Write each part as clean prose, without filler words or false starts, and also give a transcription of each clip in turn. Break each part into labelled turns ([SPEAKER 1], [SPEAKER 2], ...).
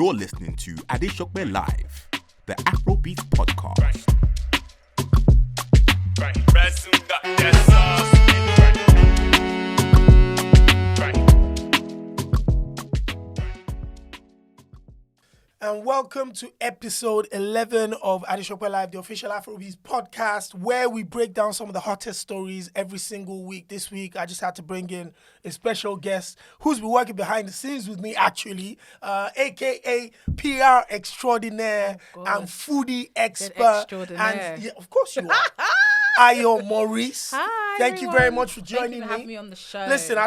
[SPEAKER 1] You're listening to Adesope Live, the Afrobeats Podcast.
[SPEAKER 2] And welcome to episode 11 of Adesope Live, the official Afrobeats podcast, where we break down some of the hottest stories every single week. This week, I just had to bring in a special guest who's been working behind the scenes with me, actually, a.k.a. PR extraordinaire and foodie expert. And yeah, of course you are. Ayo Maurice.
[SPEAKER 3] Hi,
[SPEAKER 2] Thank
[SPEAKER 3] everyone.
[SPEAKER 2] you very much for joining
[SPEAKER 3] Thank you for having me on the show.
[SPEAKER 2] Listen,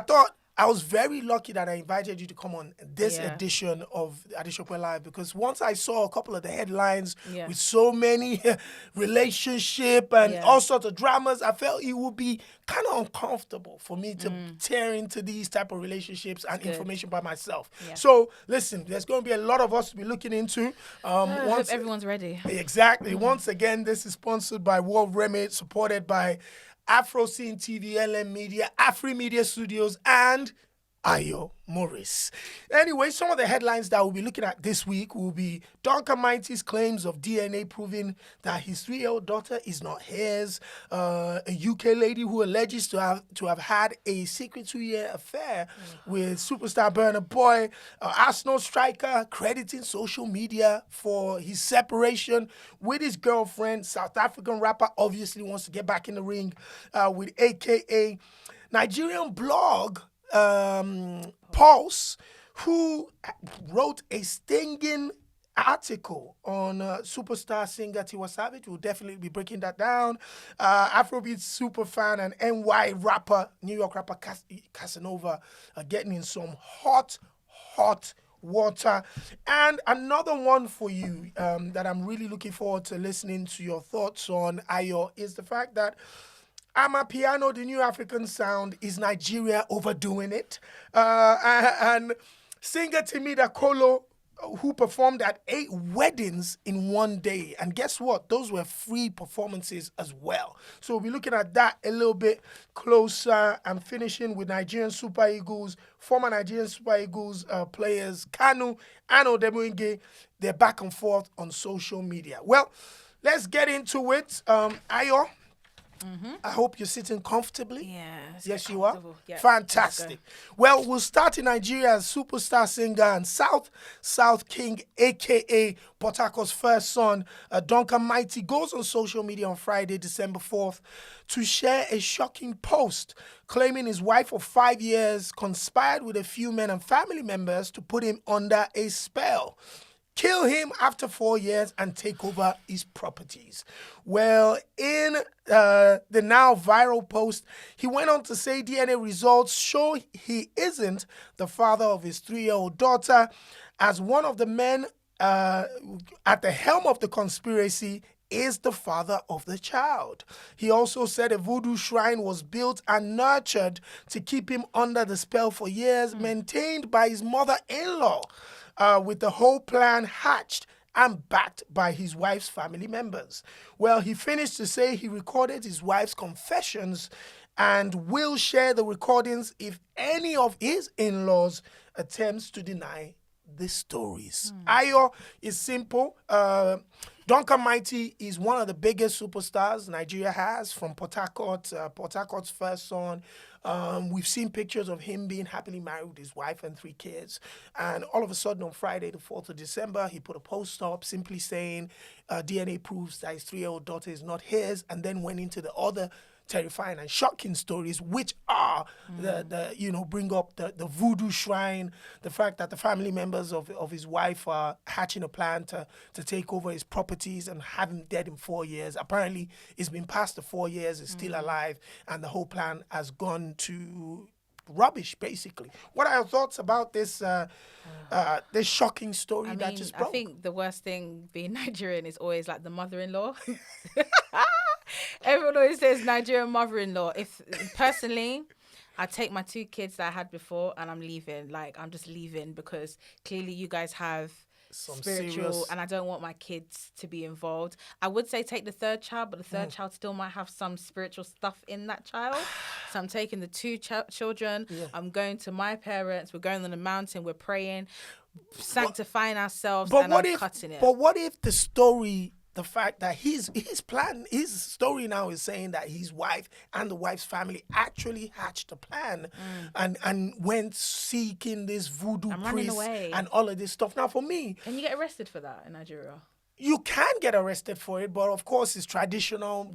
[SPEAKER 2] I was very lucky that I invited you to come on this edition of Adesope Live because once I saw a couple of the headlines with so many relationship and all sorts of dramas, I felt it would be kind of uncomfortable for me to tear into these type of relationships and information by myself. Yeah. So listen, there's going to be a lot of us to be looking into.
[SPEAKER 3] I hope everyone's ready.
[SPEAKER 2] Exactly. Once again, this is sponsored by World Remit, supported by Afro Scene TV, LM Media, Afri Media Studios, and Ayo Maurice. Anyway, some of the headlines that we'll be looking at this week will be Duncan Mighty's claims of DNA proving that his 3-year-old daughter is not his, a UK lady who alleges to have had a secret 2-year affair with superstar Burna Boy, Arsenal striker crediting social media for his separation with his girlfriend, South African rapper obviously wants to get back in the ring with AKA Nigerian blog Pulse, who wrote a stinging article on superstar singer Tiwa Savage. We'll definitely be breaking that down. Afrobeats superfan and NY rapper, New York rapper Casanova getting in some hot water. And another one for you that I'm really looking forward to listening to your thoughts on, Ayo, is the fact that Amapiano, the new African sound, is Nigeria overdoing it? And singer Timida Kolo, who performed at 8 weddings in one day. And guess what? Those were free performances as well. So we'll be looking at that a little bit closer and finishing with Nigerian Super Eagles, former Nigerian Super Eagles players, Kanu and Odemuinge. They're back and forth on social media. Well, let's get into it. Ayo, I hope you're sitting comfortably. Yes, you are.
[SPEAKER 3] Yeah.
[SPEAKER 2] Fantastic. Well, we'll start in Nigeria as superstar singer and South King, a.k.a. Port Harcourt's first son, Duncan Mighty, goes on social media on Friday, December 4th, to share a shocking post claiming his wife of 5 years conspired with a few men and family members to put him under a spell, kill him after 4 years, and take over his properties. Well, in the now viral post, he went on to say DNA results show he isn't the father of his 3-year-old daughter, as one of the men at the helm of the conspiracy is the father of the child. He also said a voodoo shrine was built and nurtured to keep him under the spell for years, maintained by his mother-in-law, with the whole plan hatched and backed by his wife's family members. Well, he finished to say he recorded his wife's confessions and will share the recordings if any of his in-laws attempts to deny the stories. Ayo is simple. Duncan Mighty is one of the biggest superstars Nigeria has, from Port Harcourt, Port Harcourt's first son. We've seen pictures of him being happily married with his wife and 3 kids. And all of a sudden on Friday, the 4th of December, he put a post up simply saying DNA proves that his 3-year-old daughter is not his, and then went into the other terrifying and shocking stories, which are bring up the voodoo shrine, the fact that the family members of his wife are hatching a plan to take over his properties and have him dead in 4 years. Apparently, it's been past the 4 years, is still alive, and the whole plan has gone to rubbish, basically. What are your thoughts about this this shocking story that just broke?
[SPEAKER 3] I think the worst thing being Nigerian is always like the mother-in-law. Everyone always says Nigerian mother-in-law. If personally, I take my 2 kids that I had before and I'm leaving. Like, I'm just leaving because clearly you guys have some spiritual serious... and I don't want my kids to be involved. I would say take the 3rd child, but the 3rd child still might have some spiritual stuff in that child. So I'm taking the 2 children. I'm going to my parents. We're going on the mountain. We're praying. sanctifying ourselves
[SPEAKER 2] But
[SPEAKER 3] and
[SPEAKER 2] what
[SPEAKER 3] cutting it.
[SPEAKER 2] But what if the story, the fact that his story now is saying that his wife and the wife's family actually hatched a plan and went seeking this voodoo priest and all of this stuff. Now, for me,
[SPEAKER 3] and you get arrested for that in Nigeria.
[SPEAKER 2] You can get arrested for it, but of course it's traditional,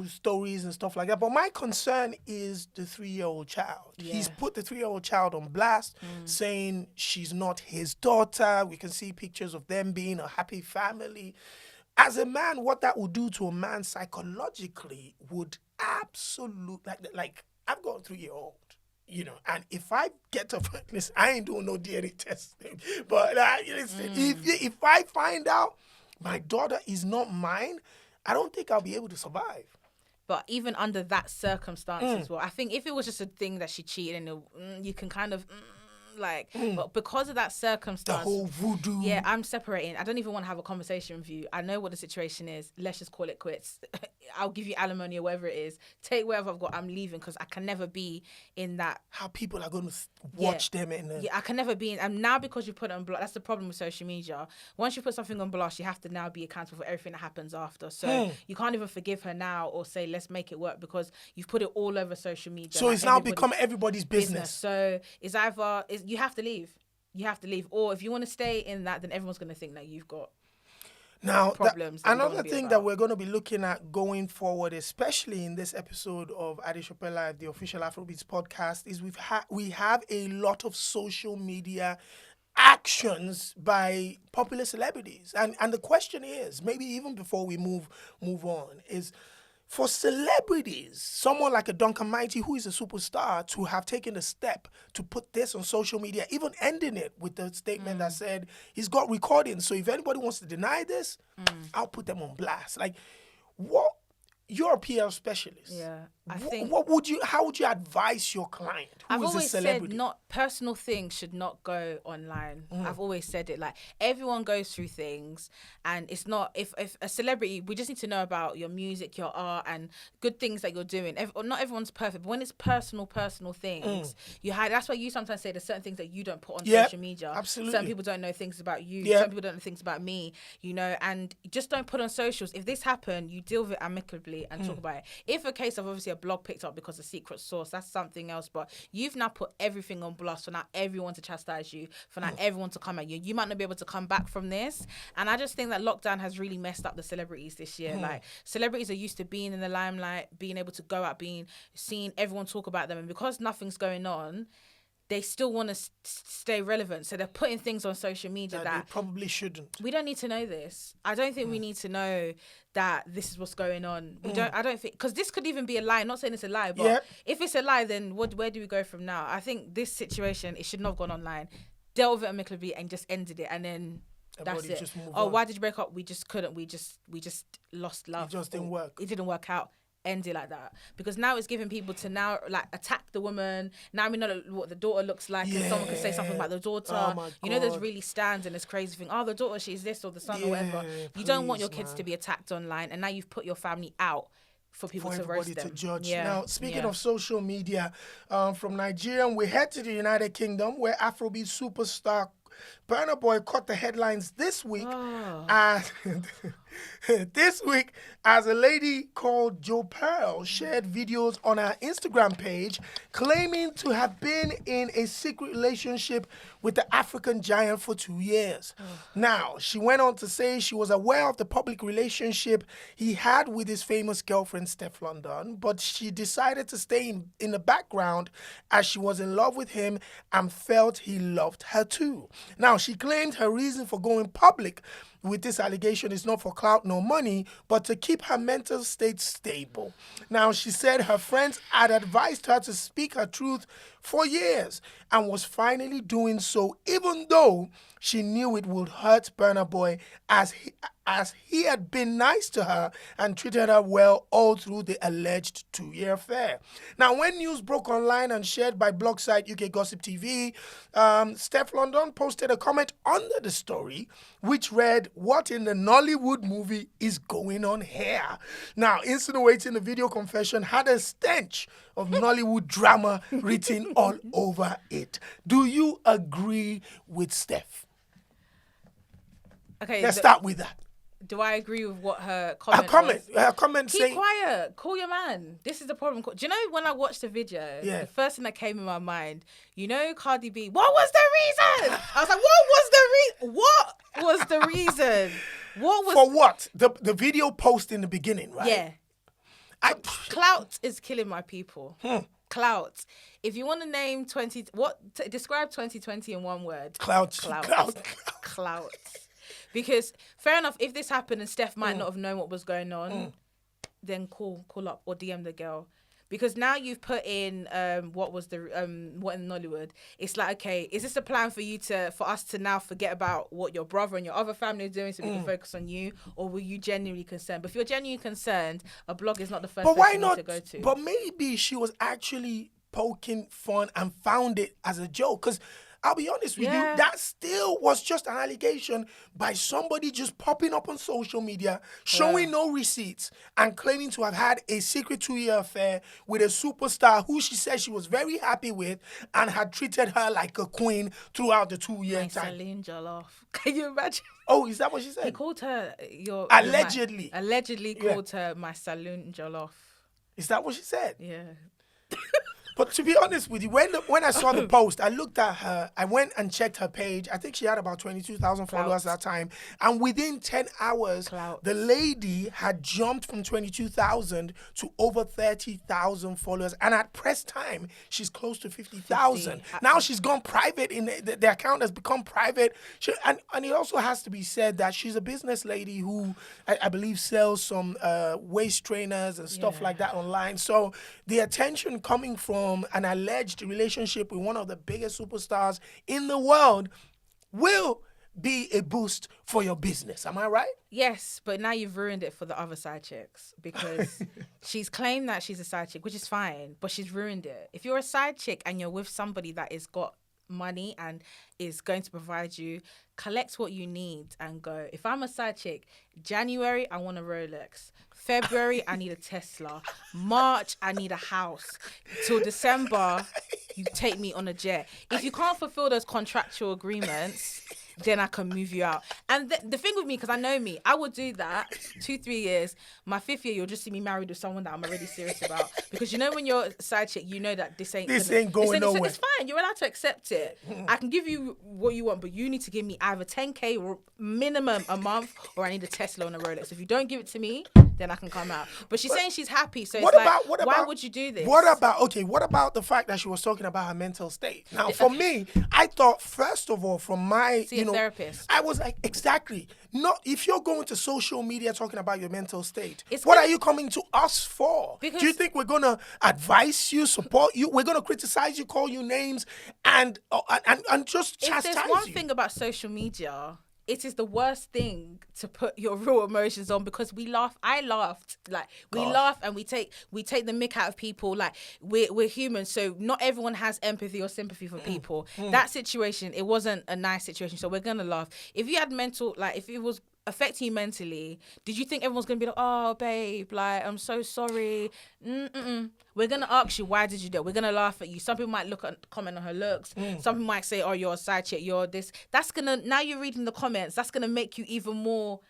[SPEAKER 2] stories and stuff like that. But my concern is the 3-year-old child. Yeah. He's put the 3-year-old child on blast, saying she's not his daughter. We can see pictures of them being a happy family. As a man, what that would do to a man psychologically would absolutely, like I've got a 3-year-old. And if I get to listen, I ain't doing no DNA testing, but listen, if I find out my daughter is not mine, I don't think I'll be able to survive.
[SPEAKER 3] But even under that circumstance as well, I think if it was just a thing that she cheated and you can kind of but because of that circumstance,
[SPEAKER 2] the whole voodoo.
[SPEAKER 3] Yeah, I'm separating. I don't even want to have a conversation with you. I know what the situation is. Let's just call it quits. I'll give you alimony or whatever it is. Take whatever I've got. I'm leaving because I can never be in that.
[SPEAKER 2] How people are going to watch them in
[SPEAKER 3] I can never be in. And now because you put it on blast, that's the problem with social media. Once you put something on blast, you have to now be accountable for everything that happens after. So you can't even forgive her now or say, let's make it work because you've put it all over social media.
[SPEAKER 2] So it's now become everybody's business.
[SPEAKER 3] So it's either, you have to leave. You have to leave. Or if you want to stay in that, then everyone's going to think that you've got problems.
[SPEAKER 2] Another thing that we're going to be looking at going forward, especially in this episode of Adesope Live, the official Afrobeats podcast, is we have a lot of social media actions by popular celebrities. And the question is, maybe even before we move on, is for celebrities, someone like a Duncan Mighty, who is a superstar, to have taken a step to put this on social media, even ending it with the statement that said he's got recordings. So if anybody wants to deny this, I'll put them on blast. Like, what? You're a PR specialist.
[SPEAKER 3] Yeah, I think.
[SPEAKER 2] How would you advise your client who is a celebrity?
[SPEAKER 3] Said personal things should not go online. I've always said it. Like, everyone goes through things, and it's not if a celebrity. We just need to know about your music, your art, and good things that you're doing. Not everyone's perfect, but when it's personal things, that's why you sometimes say there's certain things that you don't put on social media.
[SPEAKER 2] Absolutely.
[SPEAKER 3] Certain people don't know things about you.
[SPEAKER 2] Yep.
[SPEAKER 3] Some people don't know things about me. And just don't put on socials. If this happened, you deal with it amicably and talk about it. If a case of obviously a blog picked up because of secret source, that's something else. But you've now put everything on blast for now everyone to chastise you, for now everyone to come at you. You might not be able to come back from this. And I just think that lockdown has really messed up the celebrities this year. Like, celebrities are used to being in the limelight, being able to go out, being seen, everyone talk about them. And because nothing's going on, they still want to stay relevant. So they're putting things on social media that
[SPEAKER 2] they probably shouldn't.
[SPEAKER 3] We don't need to know this. I don't think we need to know that this is what's going on. I don't think, because this could even be a lie. I'm not saying it's a lie, but if it's a lie, then where do we go from now? I think this situation, it should not have gone online. Dealt with it amicably and just ended it, and then that's it. Why did you break up? We just couldn't. We just lost love.
[SPEAKER 2] It just didn't work.
[SPEAKER 3] It didn't work out. End it like that, because now it's giving people to now like attack the woman. Now we know what the daughter looks like, and someone can say something about the daughter.
[SPEAKER 2] Oh my God.
[SPEAKER 3] There's really stands and this crazy thing. Oh, the daughter, she's this or the son or whatever. You don't want your kids to be attacked online, and now you've put your family out for people to roast them.
[SPEAKER 2] To judge.
[SPEAKER 3] Yeah.
[SPEAKER 2] Now, speaking of social media, from Nigeria, we head to the United Kingdom, where Afrobeat superstar Burna Boy caught the headlines this week. This week, as a lady called Joe Pearl shared videos on her Instagram page claiming to have been in a secret relationship with the African giant for 2 years. Now, she went on to say she was aware of the public relationship he had with his famous girlfriend, Steph London, but she decided to stay in the background as she was in love with him and felt he loved her too. Now, she claimed her reason for going public with this allegation is not for clout nor money, but to keep her mental state stable. Now, she said her friends had advised her to speak her truth for years and was finally doing so, even though she knew it would hurt Burna Boy as he had been nice to her and treated her well all through the alleged 2-year affair. Now, when news broke online and shared by blog site UK Gossip TV, Steph London posted a comment under the story which read, "What in the Nollywood movie is going on here?" Now, insinuating the video confession had a stench of Nollywood drama written all over it. Do you agree with Steph?
[SPEAKER 3] Okay.
[SPEAKER 2] Let's start with that.
[SPEAKER 3] Do I agree with what her comment was?
[SPEAKER 2] Her comment
[SPEAKER 3] Keep
[SPEAKER 2] saying...
[SPEAKER 3] quiet. Call your man. This is the problem. Do you know when I watched the video, the first thing that came in my mind, you know Cardi B, what was the reason? I was like, what was the reason? What was...
[SPEAKER 2] For what? The video post in the beginning, right?
[SPEAKER 3] Yeah. Clout is killing my people. Clout. If you want to name describe 2020 in one word.
[SPEAKER 2] Clout.
[SPEAKER 3] Because fair enough, if this happened and Steph might not have known what was going on, then call up or DM the girl. Because now you've put in what in Nollywood. It's like, okay, is this a plan for us to now forget about what your brother and your other family are doing so we can focus on you? Or were you genuinely concerned? But if you're genuinely concerned, a blog is not the first place you need to go to.
[SPEAKER 2] But maybe she was actually poking fun and found it as a joke. Because I'll be honest with you, that still was just an allegation by somebody just popping up on social media, showing no receipts, and claiming to have had a secret 2-year affair with a superstar who she said she was very happy with and had treated her like a queen throughout the 2-year time.
[SPEAKER 3] Stallion jollof. Can you imagine?
[SPEAKER 2] Oh, is that what she said?
[SPEAKER 3] He called her
[SPEAKER 2] allegedly.
[SPEAKER 3] Allegedly called her my saloon jollof.
[SPEAKER 2] Is that what she said?
[SPEAKER 3] Yeah.
[SPEAKER 2] But to be honest with you, when I saw the post, I looked at her. I went and checked her page. I think she had about 22,000 followers at that time. And within 10 hours, the lady had jumped from 22,000 to over 30,000 followers. And at press time, she's close to 50,000. Now she's gone private. The account has become private. And it also has to be said that she's a business lady who, I believe, sells some waist trainers and stuff like that online. So the attention coming from an alleged relationship with one of the biggest superstars in the world will be a boost for your business. Am I right?
[SPEAKER 3] Yes, but now you've ruined it for the other side chicks because she's claimed that she's a side chick, which is fine, but she's ruined it. If you're a side chick and you're with somebody that has got money and is going to provide you, collect what you need and go. If I'm a side chick, January, I want a Rolex. February, I need a Tesla. March, I need a house. Till December, you take me on a jet. If you can't fulfill those contractual agreements, then I can move you out. And the thing with me, because I know me, I would do that 2-3 years. My 5th year, you'll just see me married with someone that I'm already serious about. Because you know when you're a side chick, you know that this ain't
[SPEAKER 2] going nowhere.
[SPEAKER 3] It's fine. You're allowed to accept it. I can give you what you want, but you need to give me either 10K minimum a month or I need a Tesla and a Rolex. If you don't give it to me, then I can come out. But she's saying she's happy, so why would you do this?
[SPEAKER 2] What about the fact that she was talking about her mental state? Now, for me, I thought, first of all, from my,
[SPEAKER 3] therapist.
[SPEAKER 2] I was like, exactly. Not if you're going to social media talking about your mental state, what are you coming to us for? Do you think we're going to advise you, support you? We're going to criticize you, call you names, and just chastise you?
[SPEAKER 3] If there's one thing about social media, it is the worst thing to put your real emotions on because we laugh. I laughed. Like we laugh and we take the mick out of people. Like we're human, so not everyone has empathy or sympathy for people. That situation, it wasn't a nice situation, so we're gonna laugh. If you had if it was affecting you mentally, did you think everyone's gonna be like, oh babe, like I'm so sorry? We're gonna ask you, why did you do it? We're gonna laugh at you. Some people might comment on her looks. Some people might say, oh, you're a side chick, you're this. Now you're reading the comments, that's gonna make you even more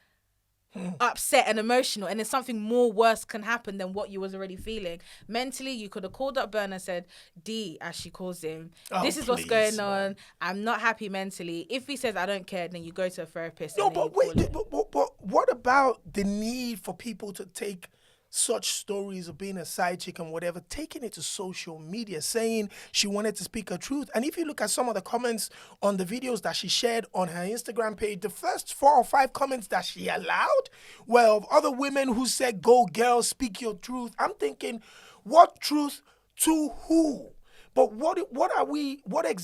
[SPEAKER 3] upset and emotional, and then something more worse can happen than what you was already feeling. Mentally, you could have called up Burna and said, D, as she calls him, this is what's going on. I'm not happy mentally. If he says I don't care, then you go to a therapist.
[SPEAKER 2] No, but wait, but what about the need for people to take such stories of being a side chick and whatever, taking it to social media, saying she wanted to speak her truth? And if you look at some of the comments on the videos that she shared on her Instagram page, the first 4 or 5 comments that she allowed were of other women who said, go girl, speak your truth. I'm thinking, what truth to who? But what are we going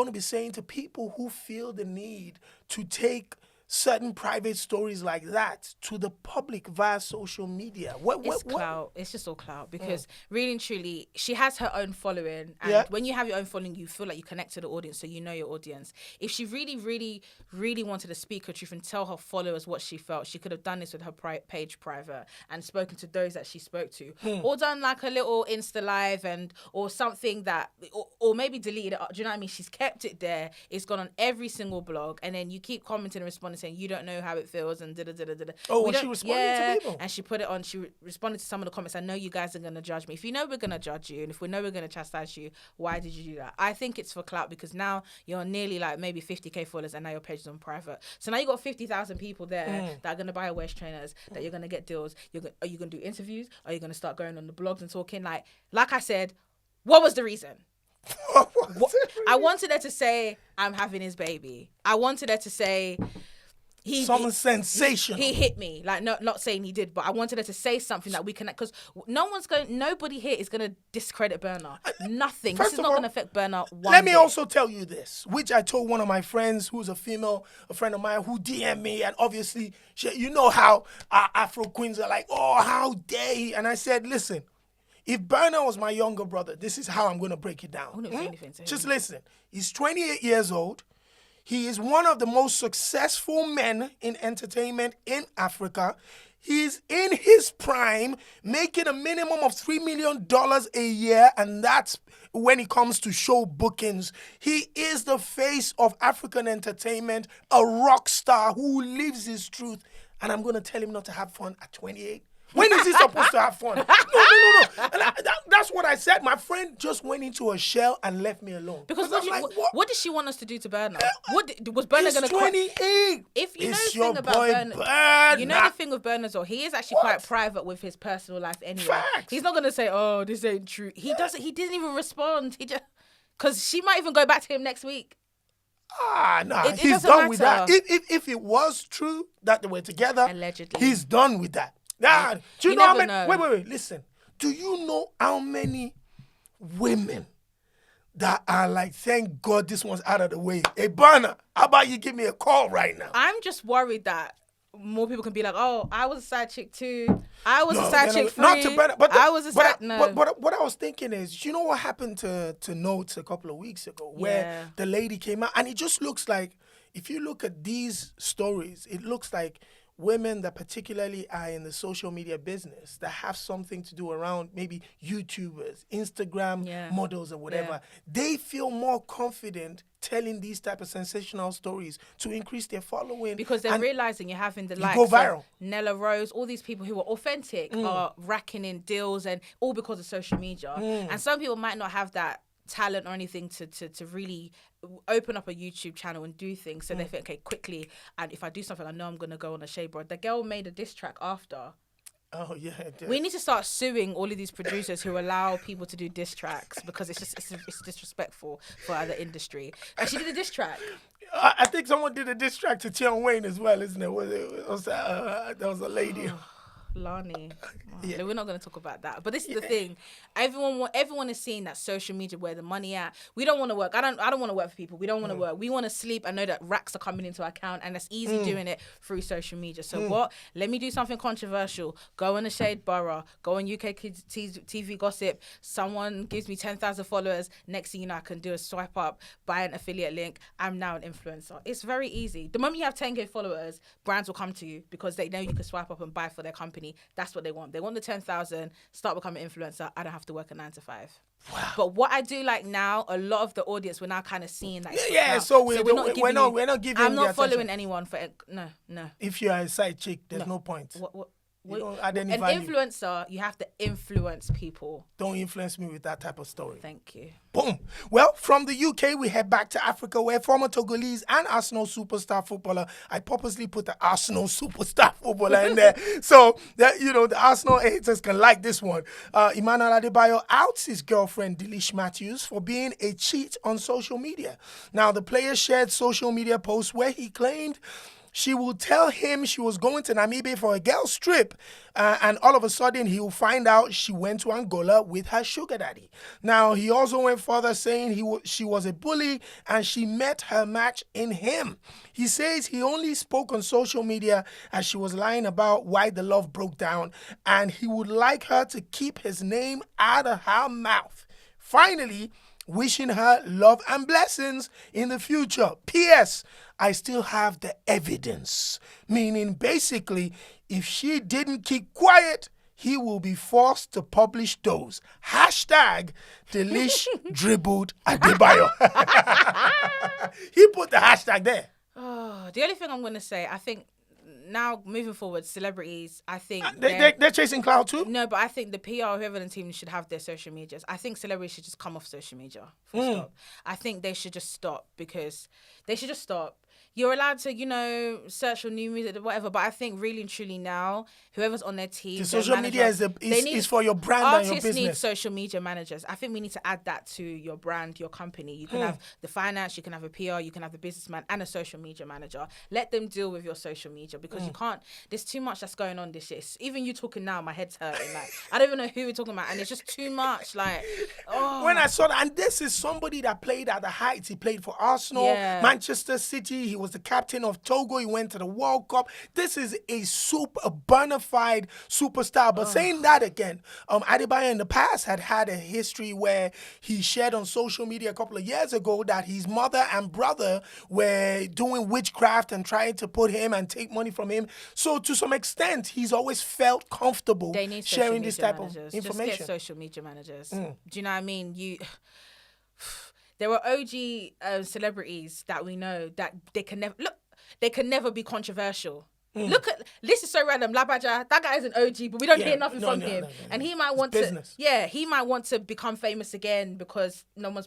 [SPEAKER 2] to be saying to people who feel the need to take certain private stories like that to the public via social media?
[SPEAKER 3] It's clout. It's just all clout because really and truly, she has her own following. And when you have your own following, you feel like you connect to the audience, so you know your audience. If she really, really, really wanted to speak her truth and tell her followers what she felt, she could have done this with her page private and spoken to those that she spoke to. Or done like a little Insta live or something that, or maybe deleted it. Do you know what I mean? She's kept it there. It's gone on every single blog. And then you keep commenting and responding saying you don't know how it feels and da-da-da-da-da.
[SPEAKER 2] Oh, she responded to people?
[SPEAKER 3] And she put it on, she responded to some of the comments. I know you guys are going to judge me. If you know we're going to judge you and if we know we're going to chastise you, why did you do that? I think it's for clout because now you're nearly like maybe 50k followers and now your page is on private. So now you got 50,000 people there that are going to buy your waist trainers, that you're going to get deals. Are you going to do interviews? Are you going to start going on the blogs and talking? Like I said, what was the reason? I wanted her to say, I'm having his baby. I wanted her to say, sensational. He hit me. Like, not saying he did, but I wanted her to say something that we connect. Because nobody here is going to discredit Burna. Nothing. This is not going to affect Burna one
[SPEAKER 2] Let me
[SPEAKER 3] bit.
[SPEAKER 2] also tell you this, which I told one of my friends who's a female, a friend of mine who DM'd me. And obviously, you know how Afro queens are like, oh, how dare he? And I said, listen, if Burna was my younger brother, this is how I'm going to break it down. Just listen. He's 28 years old. He is one of the most successful men in entertainment in Africa. He's in his prime, making a minimum of $3 million a year, and that's when it comes to show bookings. He is the face of African entertainment, a rock star who lives his truth, and I'm going to tell him not to have fun at 28? When is he supposed to have fun? No. And that's what I said. My friend just went into a shell and left me alone.
[SPEAKER 3] Because what did she want us to do to Burna? Was Burna going to...
[SPEAKER 2] 28.
[SPEAKER 3] If you know
[SPEAKER 2] it's
[SPEAKER 3] the thing about Burna, you know the thing with Burna, so he is actually quite private with his personal life anyway.
[SPEAKER 2] Facts.
[SPEAKER 3] He's not going to say, oh, this ain't true. He didn't even respond. He just... Because she might even go back to him next week.
[SPEAKER 2] Nah, he's done with that. If it was true that they were together,
[SPEAKER 3] allegedly,
[SPEAKER 2] he's done with that. Nah, do you know how many? Wait. Listen. Do you know how many women that are like, thank God this one's out of the way? Hey, Burna, how about you give me a call right now?
[SPEAKER 3] I'm just worried that more people can be like, oh, I was a side chick too. I was a side chick free. Not to Burna, but I was a side... No.
[SPEAKER 2] But what I was thinking is, you know what happened to Notes a couple of weeks ago? Where the lady came out, and it just looks like, if you look at these stories, it looks like women that particularly are in the social media business that have something to do around maybe YouTubers, Instagram models or whatever, they feel more confident telling these type of sensational stories to increase their following.
[SPEAKER 3] Because they're realizing you're having the likes
[SPEAKER 2] go viral.
[SPEAKER 3] Of Nella Rose, all these people who are authentic are racking in deals, and all because of social media. And some people might not have that talent or anything to really open up a YouTube channel and do things, so they think, okay, quickly, and if I do something I know I'm gonna go on a shade board. The girl made a diss track after.
[SPEAKER 2] Oh yeah.
[SPEAKER 3] We need to start suing all of these producers who allow people to do diss tracks, because it's disrespectful for other industry. And she did a diss track.
[SPEAKER 2] I think someone did a diss track to Tion Wayne as well, isn't it? There was a lady.
[SPEAKER 3] Lani. We're not going to talk about that. But this is the thing. Everyone is seeing that social media where the money at. We don't want to work. I don't want to work for people. We don't want to work. We want to sleep and know that racks are coming into our account, and that's easy doing it through social media. So what? Let me do something controversial. Go on the Shade Borough. Go on UK Kids TV Gossip. Someone gives me 10,000 followers. Next thing you know, I can do a swipe up, buy an affiliate link. I'm now an influencer. It's very easy. The moment you have 10k followers, brands will come to you because they know you can swipe up and buy for their company. That's what they want. They want the 10,000, start becoming an influencer. I don't have to work a 9 to 5. Wow. But what I do like now, a lot of the audience, we're now kind of seeing that.
[SPEAKER 2] So we're not giving.
[SPEAKER 3] I'm not following anyone for no.
[SPEAKER 2] If you're a side chick, there's no point. You don't add any
[SPEAKER 3] value.
[SPEAKER 2] An
[SPEAKER 3] influencer, you have to influence people.
[SPEAKER 2] Don't influence me with that type of story.
[SPEAKER 3] Thank you.
[SPEAKER 2] Boom. Well, from the UK, we head back to Africa, where former Togolese and Arsenal superstar footballer, I purposely put the Arsenal superstar footballer in there, so that, the Arsenal haters can like this one. Emmanuel Adebayo outs his girlfriend, Delish Matthews, for being a cheat on social media. Now, the player shared social media posts where he claimed she will tell him she was going to Namibia for a girl's trip, and all of a sudden he will find out she went to Angola with her sugar daddy. Now, he also went further, saying she was a bully and she met her match in him. He says he only spoke on social media as she was lying about why the love broke down, and he would like her to keep his name out of her mouth. Finally, wishing her love and blessings in the future. P.S. I still have the evidence. Meaning, basically, if she didn't keep quiet, he will be forced to publish those. Hashtag Delish dribbled Adebayo. He put the hashtag there.
[SPEAKER 3] Oh, the only thing I'm going to say, I think now moving forward, celebrities, I think
[SPEAKER 2] they're chasing clout too.
[SPEAKER 3] No, but I think the PR, whoever the team should have their social medias. I think celebrities should just come off social media. Full stop. I think they should just stop because they should just stop. You're allowed to, search for new music, whatever. But I think really and truly now, whoever's on their team,
[SPEAKER 2] the social media is for your brand and your business.
[SPEAKER 3] Artists need social media managers. I think we need to add that to your brand, your company. You can have the finance, you can have a PR, you can have the businessman and a social media manager. Let them deal with your social media because you can't. There's too much that's going on this year. Even you talking now, my head's hurting. Like I don't even know who we're talking about, and it's just too much. Like,
[SPEAKER 2] when I saw that, and this is somebody that played at the heights. He played for Arsenal, Manchester City. He was the captain of Togo. He went to the World Cup. This is a bona fide superstar. But saying that again, Adebayo in the past had a history where he shared on social media a couple of years ago that his mother and brother were doing witchcraft and trying to put him and take money from him. So to some extent, he's always felt comfortable sharing this type of information.
[SPEAKER 3] Just get social media managers. Do you know what I mean? There were OG celebrities that we know that they can never be controversial. Look at this is so random. Labaja, that guy is an OG, but we don't hear nothing from him. And he might want to he might want to become famous again because no one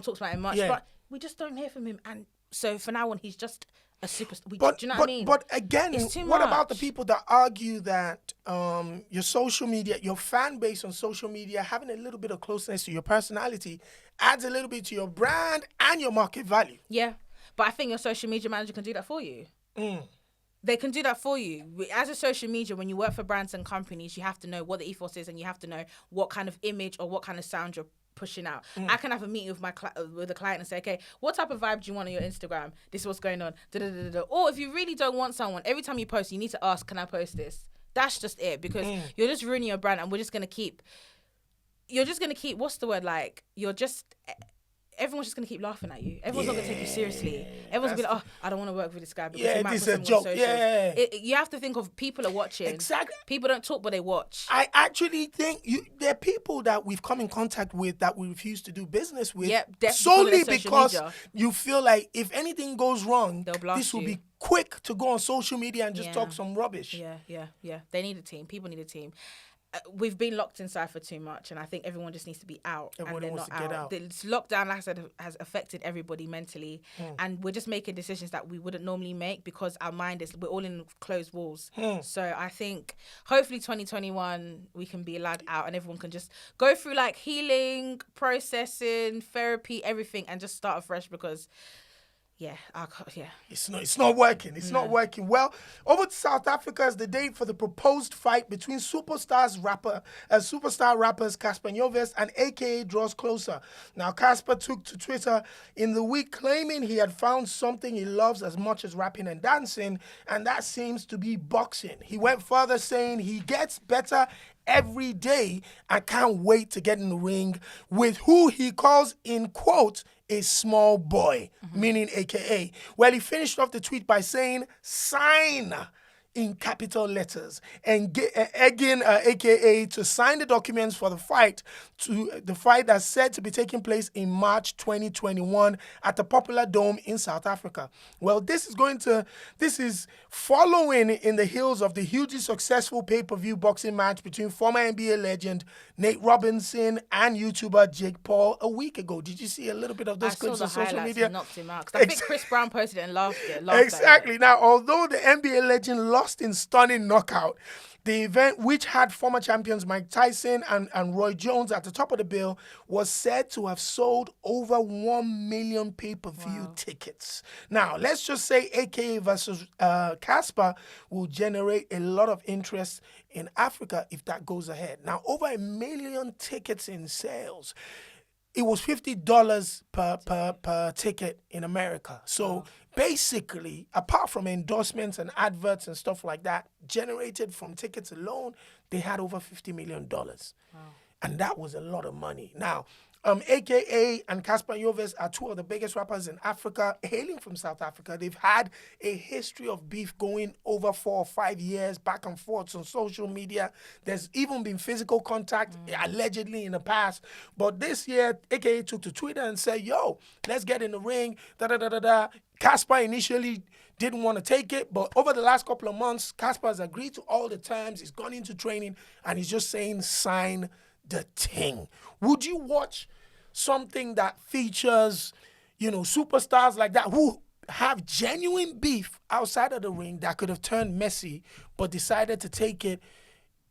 [SPEAKER 3] talks about him much. But we just don't hear from him. And so for now on, he's just a superstar. Do you know what I mean?
[SPEAKER 2] But again, what about the people that argue that your social media, your fan base on social media, having a little bit of closeness to your personality adds a little bit to your brand and your market value?
[SPEAKER 3] Yeah, but I think your social media manager can do that for you. They can do that for you. As a social media, when you work for brands and companies, you have to know what the ethos is and you have to know what kind of image or what kind of sound you're pushing out. I can have a meeting with a client and say, okay, what type of vibe do you want on your Instagram? This is what's going on. Or if you really don't want someone, every time you post, you need to ask, can I post this? That's just it, because you're just ruining your brand, and we're just going to keep, what's the word, like, everyone's just going to keep laughing at you. Everyone's not going to take you seriously. Everyone's going to be like, I don't want to work with this guy because he might
[SPEAKER 2] this
[SPEAKER 3] put
[SPEAKER 2] is a joke.
[SPEAKER 3] You have to think of people are watching.
[SPEAKER 2] Exactly.
[SPEAKER 3] People don't talk, but they watch.
[SPEAKER 2] I actually think there are people that we've come in contact with that we refuse to do business with solely because you feel like if anything goes wrong, this will be quick to go on social media and just talk some rubbish.
[SPEAKER 3] Yeah. They need a team. People need a team. We've been locked inside for too much, and I think everyone just needs to be out.
[SPEAKER 2] Everybody wants to get out.
[SPEAKER 3] This lockdown, like I said, has affected everybody mentally, and we're just making decisions that we wouldn't normally make because our mind we're all in closed walls. So I think hopefully 2021 we can be allowed out and everyone can just go through like healing, processing, therapy, everything, and just start afresh because.
[SPEAKER 2] It's not working. It's not working. Well, over to South Africa as the date for the proposed fight between superstar rappers Casper Nyovest and AKA draws closer. Now, Casper took to Twitter in the week claiming he had found something he loves as much as rapping and dancing, and that seems to be boxing. He went further saying he gets better every day and can't wait to get in the ring with who he calls, in quote, a small boy, meaning AKA. Well, he finished off the tweet by saying, sign in capital letters and egging AKA to sign the documents for the fight that's said to be taking place in March 2021 at the Popular Dome in South Africa. Well, this is following in the heels of the hugely successful pay-per-view boxing match between former NBA legend Nate Robinson and YouTuber Jake Paul a week ago. Did you see a little bit of those clips on social media?
[SPEAKER 3] And knocked him out. I think Chris Brown posted it and laughed
[SPEAKER 2] exactly. Now, although the NBA legend lost in stunning knockout, The event, which had former champions Mike Tyson and Roy Jones at the top of the bill, was said to have sold over 1 million pay-per-view tickets. Now, let's just say AKA versus Casper will generate a lot of interest in Africa if that goes ahead. Now, over 1 million tickets in sales. It was $50 per ticket in America. So basically, apart from endorsements and adverts and stuff like that, generated from tickets alone, they had over $50 million. Wow. And that was a lot of money. Now, AKA and Casper Joves are two of the biggest rappers in Africa, hailing from South Africa. They've had a history of beef going over 4 or 5 years, back and forth on social media. There's even been physical contact, allegedly, in the past. But this year, AKA took to Twitter and said, yo, let's get in the ring, da-da-da-da-da. Casper initially didn't want to take it, but over the last couple of months, Casper has agreed to all the terms. He's gone into training, and he's just saying, sign the thing. Would you watch something that features, superstars like that who have genuine beef outside of the ring that could have turned messy, but decided to take it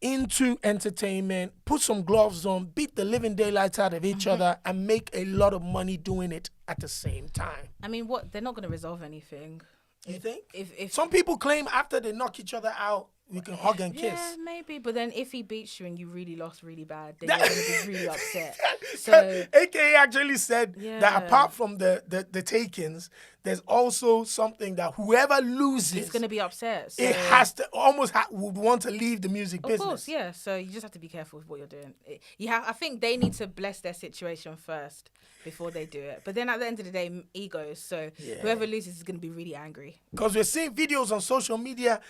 [SPEAKER 2] into entertainment, put some gloves on, beat the living daylights out of each other, and make a lot of money doing it at the same time?
[SPEAKER 3] I mean, they're not going to resolve anything.
[SPEAKER 2] You think?
[SPEAKER 3] If
[SPEAKER 2] some people claim after they knock each other out, we can hug and kiss.
[SPEAKER 3] Yeah, maybe. But then if he beats you and you really lost really bad, then you're going to be really upset. So
[SPEAKER 2] AKA actually said that apart from the takings, there's also something that whoever loses
[SPEAKER 3] is going to be upset. So
[SPEAKER 2] it has to would want to leave the music business.
[SPEAKER 3] Of course, yeah. So you just have to be careful with what you're doing. I think they need to bless their situation first before they do it. But then at the end of the day, egos. So whoever loses is going to be really angry.
[SPEAKER 2] Because we're seeing videos on social media,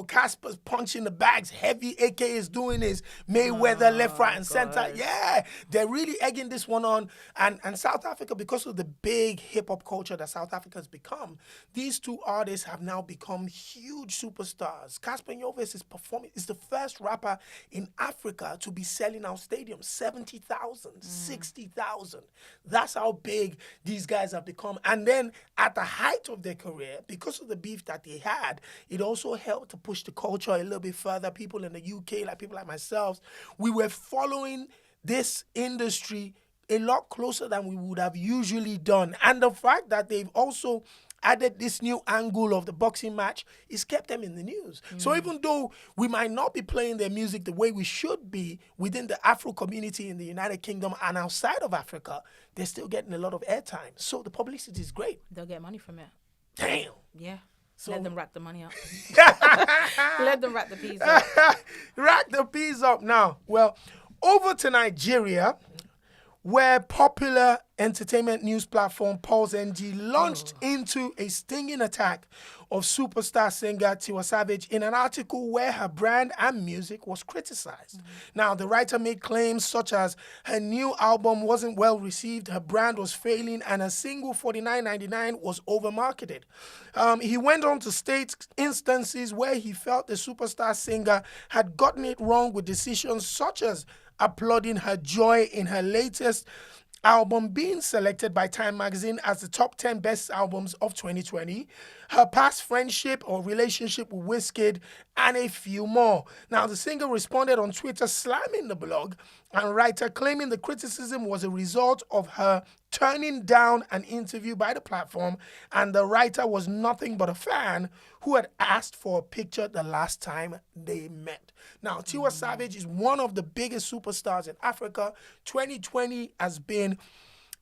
[SPEAKER 2] Casper's punching the bags heavy. AK is doing his Mayweather left, right, and center. Yeah, they're really egging this one on. And South Africa, because of the big hip-hop culture that South Africa has become, these two artists have now become huge superstars. Casper Joves is the first rapper in Africa to be selling out stadiums, 70,000, 60,000. That's how big these guys have become. And then at the height of their career, because of the beef that they had, it also helped to push the culture a little bit further. People in the UK, like people like myself, we were following this industry a lot closer than we would have usually done. And the fact that they've also added this new angle of the boxing match is kept them in the news. So even though we might not be playing their music the way we should be within the Afro community in the United Kingdom and outside of Africa, they're still getting a lot of airtime. So the publicity is great.
[SPEAKER 3] They'll get money from it.
[SPEAKER 2] Damn.
[SPEAKER 3] Yeah.
[SPEAKER 2] So,
[SPEAKER 3] let them rack the money up. Let them rack the peas up.
[SPEAKER 2] Rack the peas up now. Well, over to Nigeria, where popular entertainment news platform Pulse NG launched into a stinging attack of superstar singer Tiwa Savage in an article where her brand and music was criticized. Now, the writer made claims such as her new album wasn't well received, her brand was failing, and her single $49.99 was overmarketed. He went on to state instances where he felt the superstar singer had gotten it wrong with decisions such as applauding her joy in her latest album being selected by Time magazine as the top 10 best albums of 2020, her past friendship or relationship with Wizkid, and a few more. Now, the singer responded on Twitter slamming the blog and writer claiming the criticism was a result of her turning down an interview by the platform, and the writer was nothing but a fan who had asked for a picture the last time they met. Now, Tiwa Savage is one of the biggest superstars in Africa. 2020 has been,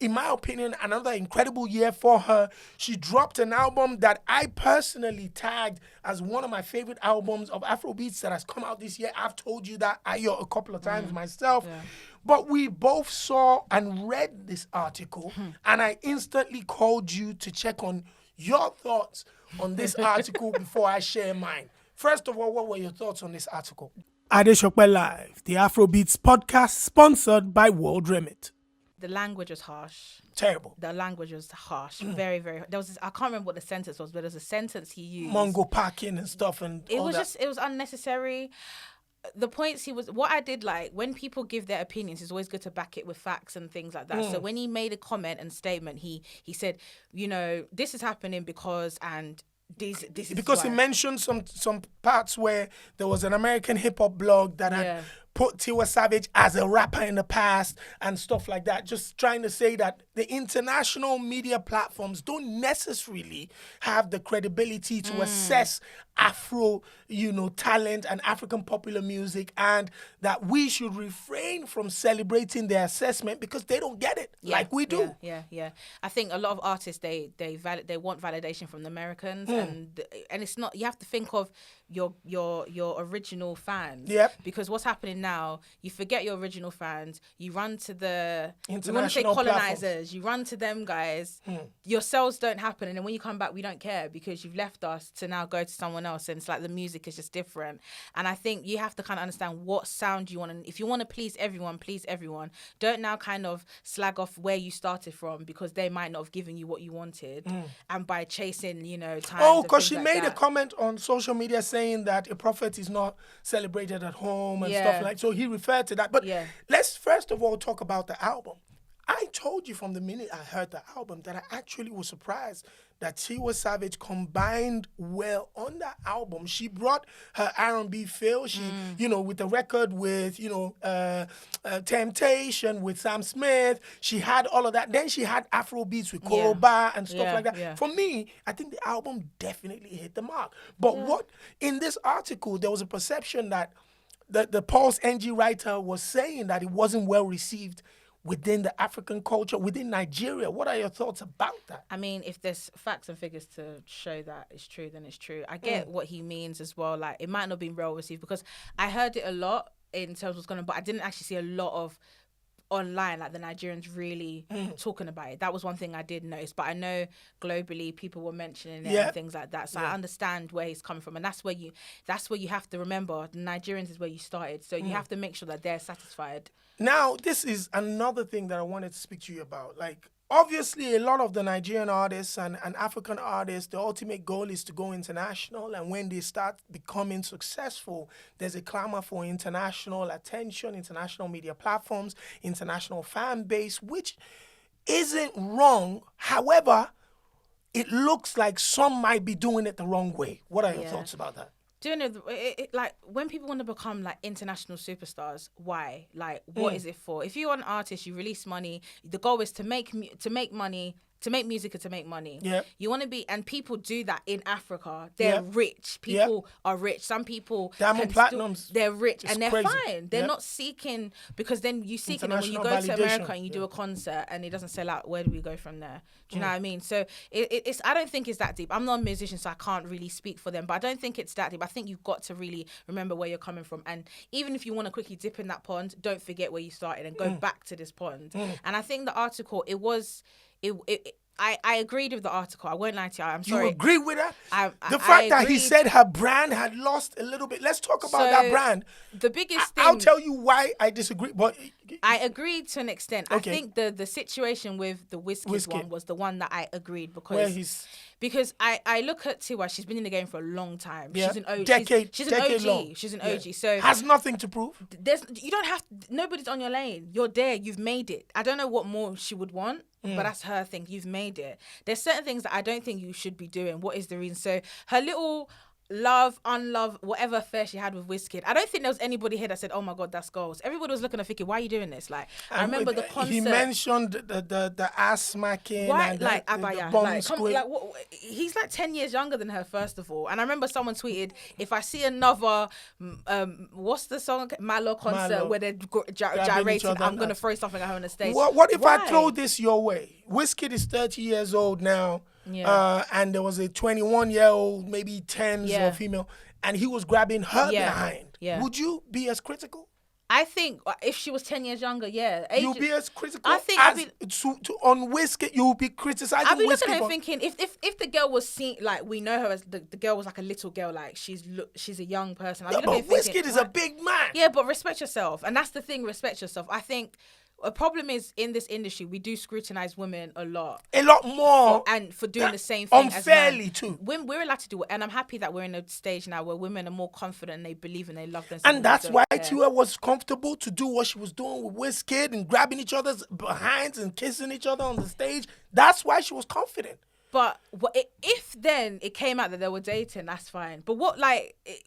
[SPEAKER 2] in my opinion, another incredible year for her. She dropped an album that I personally tagged as one of my favorite albums of Afrobeats that has come out this year. I've told you that a couple of times myself. Yeah. But we both saw and read this article, and I instantly called you to check on your thoughts on this article before I share mine. First of all, what were your thoughts on this article? Adesope Live, the Afrobeats Podcast, sponsored by World Remit.
[SPEAKER 3] The language was harsh.
[SPEAKER 2] Terrible.
[SPEAKER 3] The language was harsh. Very, very. There was this, I can't remember what the sentence was, but there was a sentence he used.
[SPEAKER 2] Mongo packing and stuff, and
[SPEAKER 3] it was unnecessary. The points what I did like, when people give their opinions, it's always good to back it with facts and things like that. So when he made a comment and statement, he said, this is happening because, and this is
[SPEAKER 2] because he mentioned some parts where there was an American hip hop blog that had put Tiwa Savage as a rapper in the past and stuff like that. Just trying to say that the international media platforms don't necessarily have the credibility to assess Afro, talent and African popular music, and that we should refrain from celebrating their assessment because they don't get it like we do.
[SPEAKER 3] Yeah. I think a lot of artists they want validation from the Americans, and it's not. You have to think of your original fans.
[SPEAKER 2] Yep.
[SPEAKER 3] Because what's happening now, you forget your original fans. You run to the
[SPEAKER 2] international
[SPEAKER 3] colonizers.
[SPEAKER 2] platforms.
[SPEAKER 3] You run to them guys. Your sales don't happen, and then when you come back, we don't care because you've left us to now go to someone else, and it's like the music is just different. And I think you have to kind of understand what sound you want, and if you want to please everyone. Don't now kind of slag off where you started from because they might not have given you what you wanted, and by chasing times.
[SPEAKER 2] Oh, because she made a comment on social media saying that a prophet is not celebrated at home and stuff like. So he referred to that. But let's first of all talk about the album. I told you from the minute I heard the album that I actually was surprised that Tiwa Savage combined well on that album. She brought her R&B feel. She, with the record with, Temptation with Sam Smith. She had all of that. Then she had Afrobeats with Koroba and stuff like that.
[SPEAKER 3] Yeah.
[SPEAKER 2] For me, I think the album definitely hit the mark. But what in this article, there was a perception that the Pulse NG writer was saying that it wasn't well received within the African culture, within Nigeria. What are your thoughts about that?
[SPEAKER 3] I mean, if there's facts and figures to show that it's true, then it's true. I get what he means as well. Like, it might not be well received because I heard it a lot in terms of what's going on, but I didn't actually see a lot of online, like the Nigerians really talking about it. That was one thing I did notice, but I know globally people were mentioning it and things like that. So I understand where he's coming from, and that's where you have to remember the Nigerians is where you started. So you have to make sure that they're satisfied.
[SPEAKER 2] Now, this is another thing that I wanted to speak to you about. Like, obviously, a lot of the Nigerian artists and African artists, the ultimate goal is to go international. And when they start becoming successful, there's a clamor for international attention, international media platforms, international fan base, which isn't wrong. However, it looks like some might be doing it the wrong way. What are your thoughts about that?
[SPEAKER 3] Do you know, like, when people want to become, like, international superstars, why? Like, what is it for? If you're an artist, you release money, the goal is to make money, to make music and to make money.
[SPEAKER 2] Yep.
[SPEAKER 3] You want to be, and people do that in Africa. They're rich. People are rich. Some people
[SPEAKER 2] Diamond Platinums.
[SPEAKER 3] They're rich
[SPEAKER 2] It's
[SPEAKER 3] and they're
[SPEAKER 2] crazy.
[SPEAKER 3] fine. They're not seeking, because then you seek it, and when you go
[SPEAKER 2] International
[SPEAKER 3] to America
[SPEAKER 2] validation.
[SPEAKER 3] and you do a concert and it doesn't sell out, where do we go from there? Do you know what I mean? So it's, I don't think it's that deep. I'm not a musician, so I can't really speak for them, but I don't think it's that deep. I think you've got to really remember where you're coming from. And even if you want to quickly dip in that pond, don't forget where you started and go back to this pond. And I think the article, I agreed with the article. I won't lie to you. I'm sorry.
[SPEAKER 2] You agree with that?
[SPEAKER 3] I
[SPEAKER 2] the fact that he
[SPEAKER 3] agreed.
[SPEAKER 2] said her brand had lost a little bit. Let's talk about that brand.
[SPEAKER 3] The biggest thing...
[SPEAKER 2] I'll tell you why I disagree. But
[SPEAKER 3] I agreed to an extent.
[SPEAKER 2] Okay.
[SPEAKER 3] I think the situation with the Wizkid one was the one that I agreed because I look at Tiwa. She's been in the game for a long time.
[SPEAKER 2] Yeah.
[SPEAKER 3] She's an OG.
[SPEAKER 2] Decade
[SPEAKER 3] She's an OG.
[SPEAKER 2] long.
[SPEAKER 3] She's an OG. So
[SPEAKER 2] has nothing to prove.
[SPEAKER 3] You don't have... Nobody's on your lane. You're there. You've made it. I don't know what more she would want. But that's her thing. You've made it. There's certain things that I don't think you should be doing. What is the reason? So her little love, unlove, whatever affair she had with Wizkid, I don't think there was anybody here that said, "Oh my God, that's goals." Everybody was looking at thinking, "Why are you doing this?" Like, I remember the concert.
[SPEAKER 2] He mentioned the ass smacking.
[SPEAKER 3] Why,
[SPEAKER 2] and
[SPEAKER 3] like,
[SPEAKER 2] the
[SPEAKER 3] Abaya,
[SPEAKER 2] bomb
[SPEAKER 3] he's like 10 years younger than her, first of all. And I remember someone tweeted, if I see another, what's the song, Malo concert,
[SPEAKER 2] Malo.
[SPEAKER 3] where they're gyrating, I'm going to throw something at her on the stage.
[SPEAKER 2] What if
[SPEAKER 3] Why?
[SPEAKER 2] I throw this your way? Wizkid is 30 years old now.
[SPEAKER 3] Yeah.
[SPEAKER 2] And there was a 21-year-old, maybe 10s or female, and he was grabbing her behind.
[SPEAKER 3] Yeah.
[SPEAKER 2] Would you be as critical?
[SPEAKER 3] I think if she was 10 years younger,
[SPEAKER 2] You'll be as critical.
[SPEAKER 3] I think
[SPEAKER 2] on Wizkid, you'll be criticizing
[SPEAKER 3] I'll be
[SPEAKER 2] Wizkid.
[SPEAKER 3] looking at her thinking, if the girl was seen, like, we know her as the girl was like a little girl, like she's a young person.
[SPEAKER 2] Yeah, but Wizkid is a big man.
[SPEAKER 3] Yeah, but respect yourself, and that's the thing. Respect yourself. I think a problem is in this industry we do scrutinize women a lot
[SPEAKER 2] more,
[SPEAKER 3] and for doing the same thing
[SPEAKER 2] unfairly
[SPEAKER 3] as men.
[SPEAKER 2] too.
[SPEAKER 3] We're allowed to do it, and I'm happy that we're in a stage now where women are more confident and they believe and they love themselves.
[SPEAKER 2] And that's why Tiwa was comfortable to do what she was doing with Wizkid and grabbing each other's behinds and kissing each other on the stage. That's why she was confident.
[SPEAKER 3] But if then it came out that they were dating, that's fine. But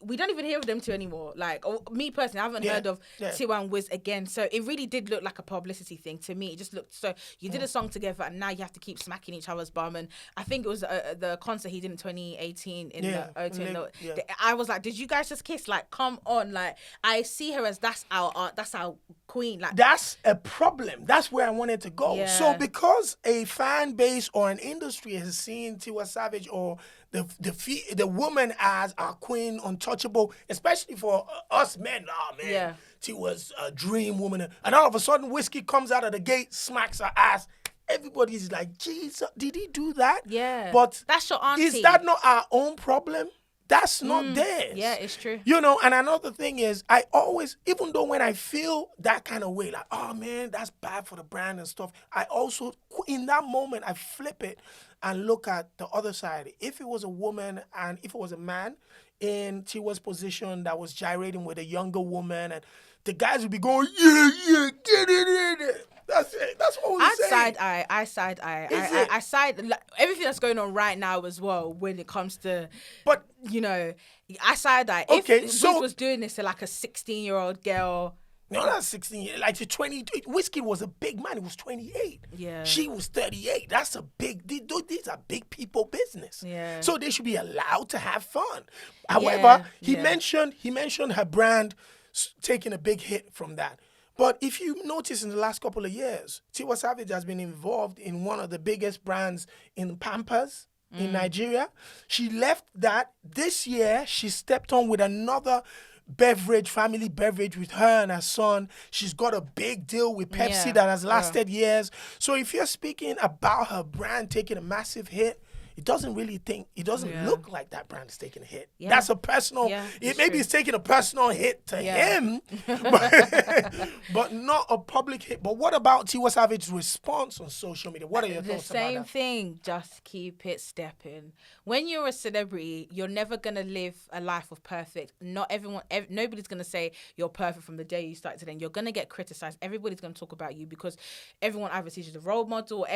[SPEAKER 3] we don't even hear of them two anymore. Like, me personally, I haven't heard of Tiwa and Wiz again. So it really did look like a publicity thing to me. It just looked so, you did a song together and now you have to keep smacking each other's bum. And I think it was the concert he did in 2018 in the O2. I was like, did you guys just kiss? Like, come on. Like, I see her as that's our queen. Like,
[SPEAKER 2] that's a problem. That's where I wanted to go.
[SPEAKER 3] Yeah.
[SPEAKER 2] So because a fan base or an industry has seen Tiwa Savage or the woman as our queen, untouchable, especially for us men. Oh man,
[SPEAKER 3] Yeah.
[SPEAKER 2] Tiwa's a dream woman, and all of a sudden Wizkid comes out of the gate, smacks her ass. Everybody's like, Jesus, did he do that?
[SPEAKER 3] Yeah.
[SPEAKER 2] But
[SPEAKER 3] that's your auntie.
[SPEAKER 2] Is that not our own problem? That's not theirs.
[SPEAKER 3] Yeah, it's true.
[SPEAKER 2] You know, and another thing is, I always, even though when I feel that kind of way, like, oh man, that's bad for the brand and stuff, I also, in that moment, I flip it and look at the other side. If it was a woman and if it was a man in Tiwa's position that was gyrating with a younger woman, and the guys would be going, yeah, get it in it. That's it. That's what we're saying.
[SPEAKER 3] I side eye. I side like, everything that's going on right now as well when it comes to,
[SPEAKER 2] but
[SPEAKER 3] you know, I side eye.
[SPEAKER 2] Okay,
[SPEAKER 3] if
[SPEAKER 2] so
[SPEAKER 3] Wiz was doing this to like a 16-year-old girl.
[SPEAKER 2] No, not 16 years. Like to 20. Wizkid was a big man. He was 28.
[SPEAKER 3] Yeah.
[SPEAKER 2] She was 38. That's a big. These are big people business.
[SPEAKER 3] Yeah.
[SPEAKER 2] So they should be allowed to have fun. However, he mentioned her brand taking a big hit from that. But if you notice in the last couple of years, Tiwa Savage has been involved in one of the biggest brands in Pampers in Nigeria. She left that. This year, she stepped on with another family beverage with her and her son. She's got a big deal with Pepsi that has lasted years. So if you're speaking about her brand taking a massive hit, it doesn't look like that brand is taking a hit. Yeah. That's a personal, maybe it's taking a personal hit to him, but not a public hit. But what about Tiwa Savage's response on social media? What are your thoughts about that?
[SPEAKER 3] The same thing, just keep it stepping. When you're a celebrity, you're never going to live a life of perfect. Nobody's going to say you're perfect from the day you start to then. You're going to get criticized. Everybody's going to talk about you because everyone either sees you as a role model.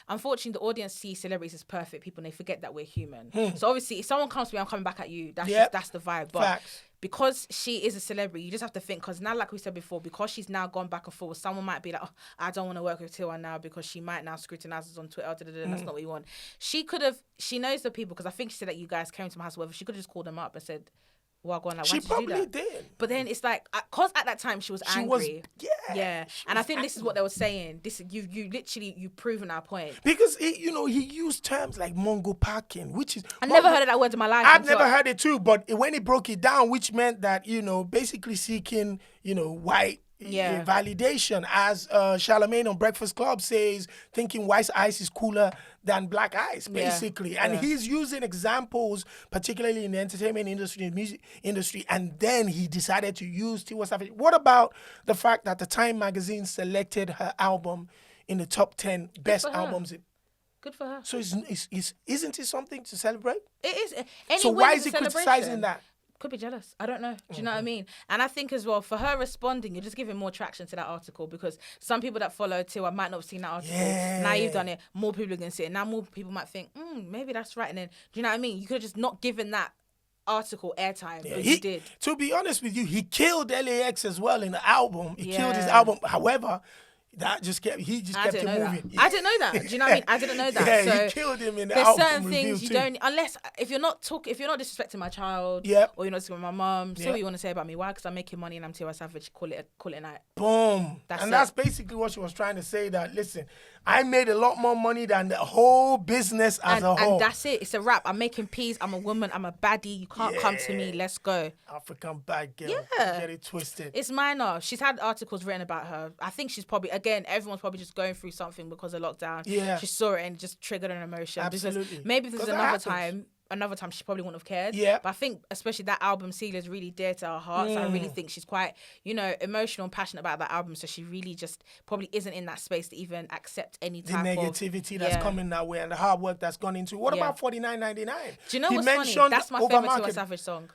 [SPEAKER 3] Unfortunately, the audience sees celebrities as perfect people and they forget that we're human. So obviously, if someone comes to me, I'm coming back at you. That's the vibe. But
[SPEAKER 2] Facts.
[SPEAKER 3] Because she is a celebrity, you just have to think, because now, like we said before, because she's now gone back and forth, someone might be like, oh, I don't want to work with Tiwa now because she might now scrutinize us on Twitter. That's not what you want. She knows the people, because I think she said that you guys came to my house, whatever. She could have just called them up and said, well, go on, like, why did you do that?
[SPEAKER 2] She probably did.
[SPEAKER 3] But then it's like, because at that time she was angry.
[SPEAKER 2] Yeah.
[SPEAKER 3] And I think this is what they were saying. You've proven our point.
[SPEAKER 2] Because he used terms like Mongo packing, which is
[SPEAKER 3] I never heard of that word in my life.
[SPEAKER 2] I've never heard it too, but when he broke it down, which meant that, basically seeking, white validation, as Charlemagne on Breakfast Club says, thinking white ice is cooler than black ice, basically. And he's using examples, particularly in the entertainment industry and music industry, and then he decided to use Tiwa Savage. What about the fact that the Time magazine selected her album in the top 10 best albums?
[SPEAKER 3] Good for her.
[SPEAKER 2] So isn't it something to celebrate?
[SPEAKER 3] It is.
[SPEAKER 2] So why is he criticizing that?
[SPEAKER 3] Could be jealous. I don't know. Do you know what I mean? And I think as well, for her responding, you're just giving more traction to that article, because some people that follow Tiwa might not have seen that article.
[SPEAKER 2] Yeah.
[SPEAKER 3] Now you've done it, more people are going to see it. Now more people might think, maybe that's right. And then, do you know what I mean? You could have just not given that article airtime, but he did.
[SPEAKER 2] To be honest with you, he killed LAX as well in the album. He killed his album. However, that just kept him moving.
[SPEAKER 3] I didn't know that. Do you know what I mean? I didn't know that.
[SPEAKER 2] Yeah,
[SPEAKER 3] so
[SPEAKER 2] he killed him in the
[SPEAKER 3] there's
[SPEAKER 2] album
[SPEAKER 3] certain things you
[SPEAKER 2] too.
[SPEAKER 3] don't, unless if you're not disrespecting my child, or you're not disrespecting my mum, say what you want to say about me. Why? Because I'm making money and I'm Tiwa Savage. Call it a night.
[SPEAKER 2] Boom. That's basically what she was trying to say. That listen, I made a lot more money than the whole business as a whole.
[SPEAKER 3] And that's it. It's a wrap. I'm making peas. I'm a woman. I'm a baddie. You can't come to me. Let's go.
[SPEAKER 2] African bad girl.
[SPEAKER 3] Yeah.
[SPEAKER 2] Get it twisted.
[SPEAKER 3] It's minor. She's had articles written about her. I think she's probably, again, everyone's probably just going through something because of lockdown.
[SPEAKER 2] Yeah.
[SPEAKER 3] She saw it and just triggered an emotion.
[SPEAKER 2] Absolutely.
[SPEAKER 3] Because maybe if this is another time she probably wouldn't have cared.
[SPEAKER 2] Yeah.
[SPEAKER 3] But I think especially that album, Seal, is really dear to her heart. So I really think she's quite, emotional and passionate about that album. So she really just probably isn't in that space to even accept any type of
[SPEAKER 2] negativity that's coming that way and the hard work that's gone into it. What about $49.99?
[SPEAKER 3] Do you know what's funny? That's my favorite Tiwa Savage song.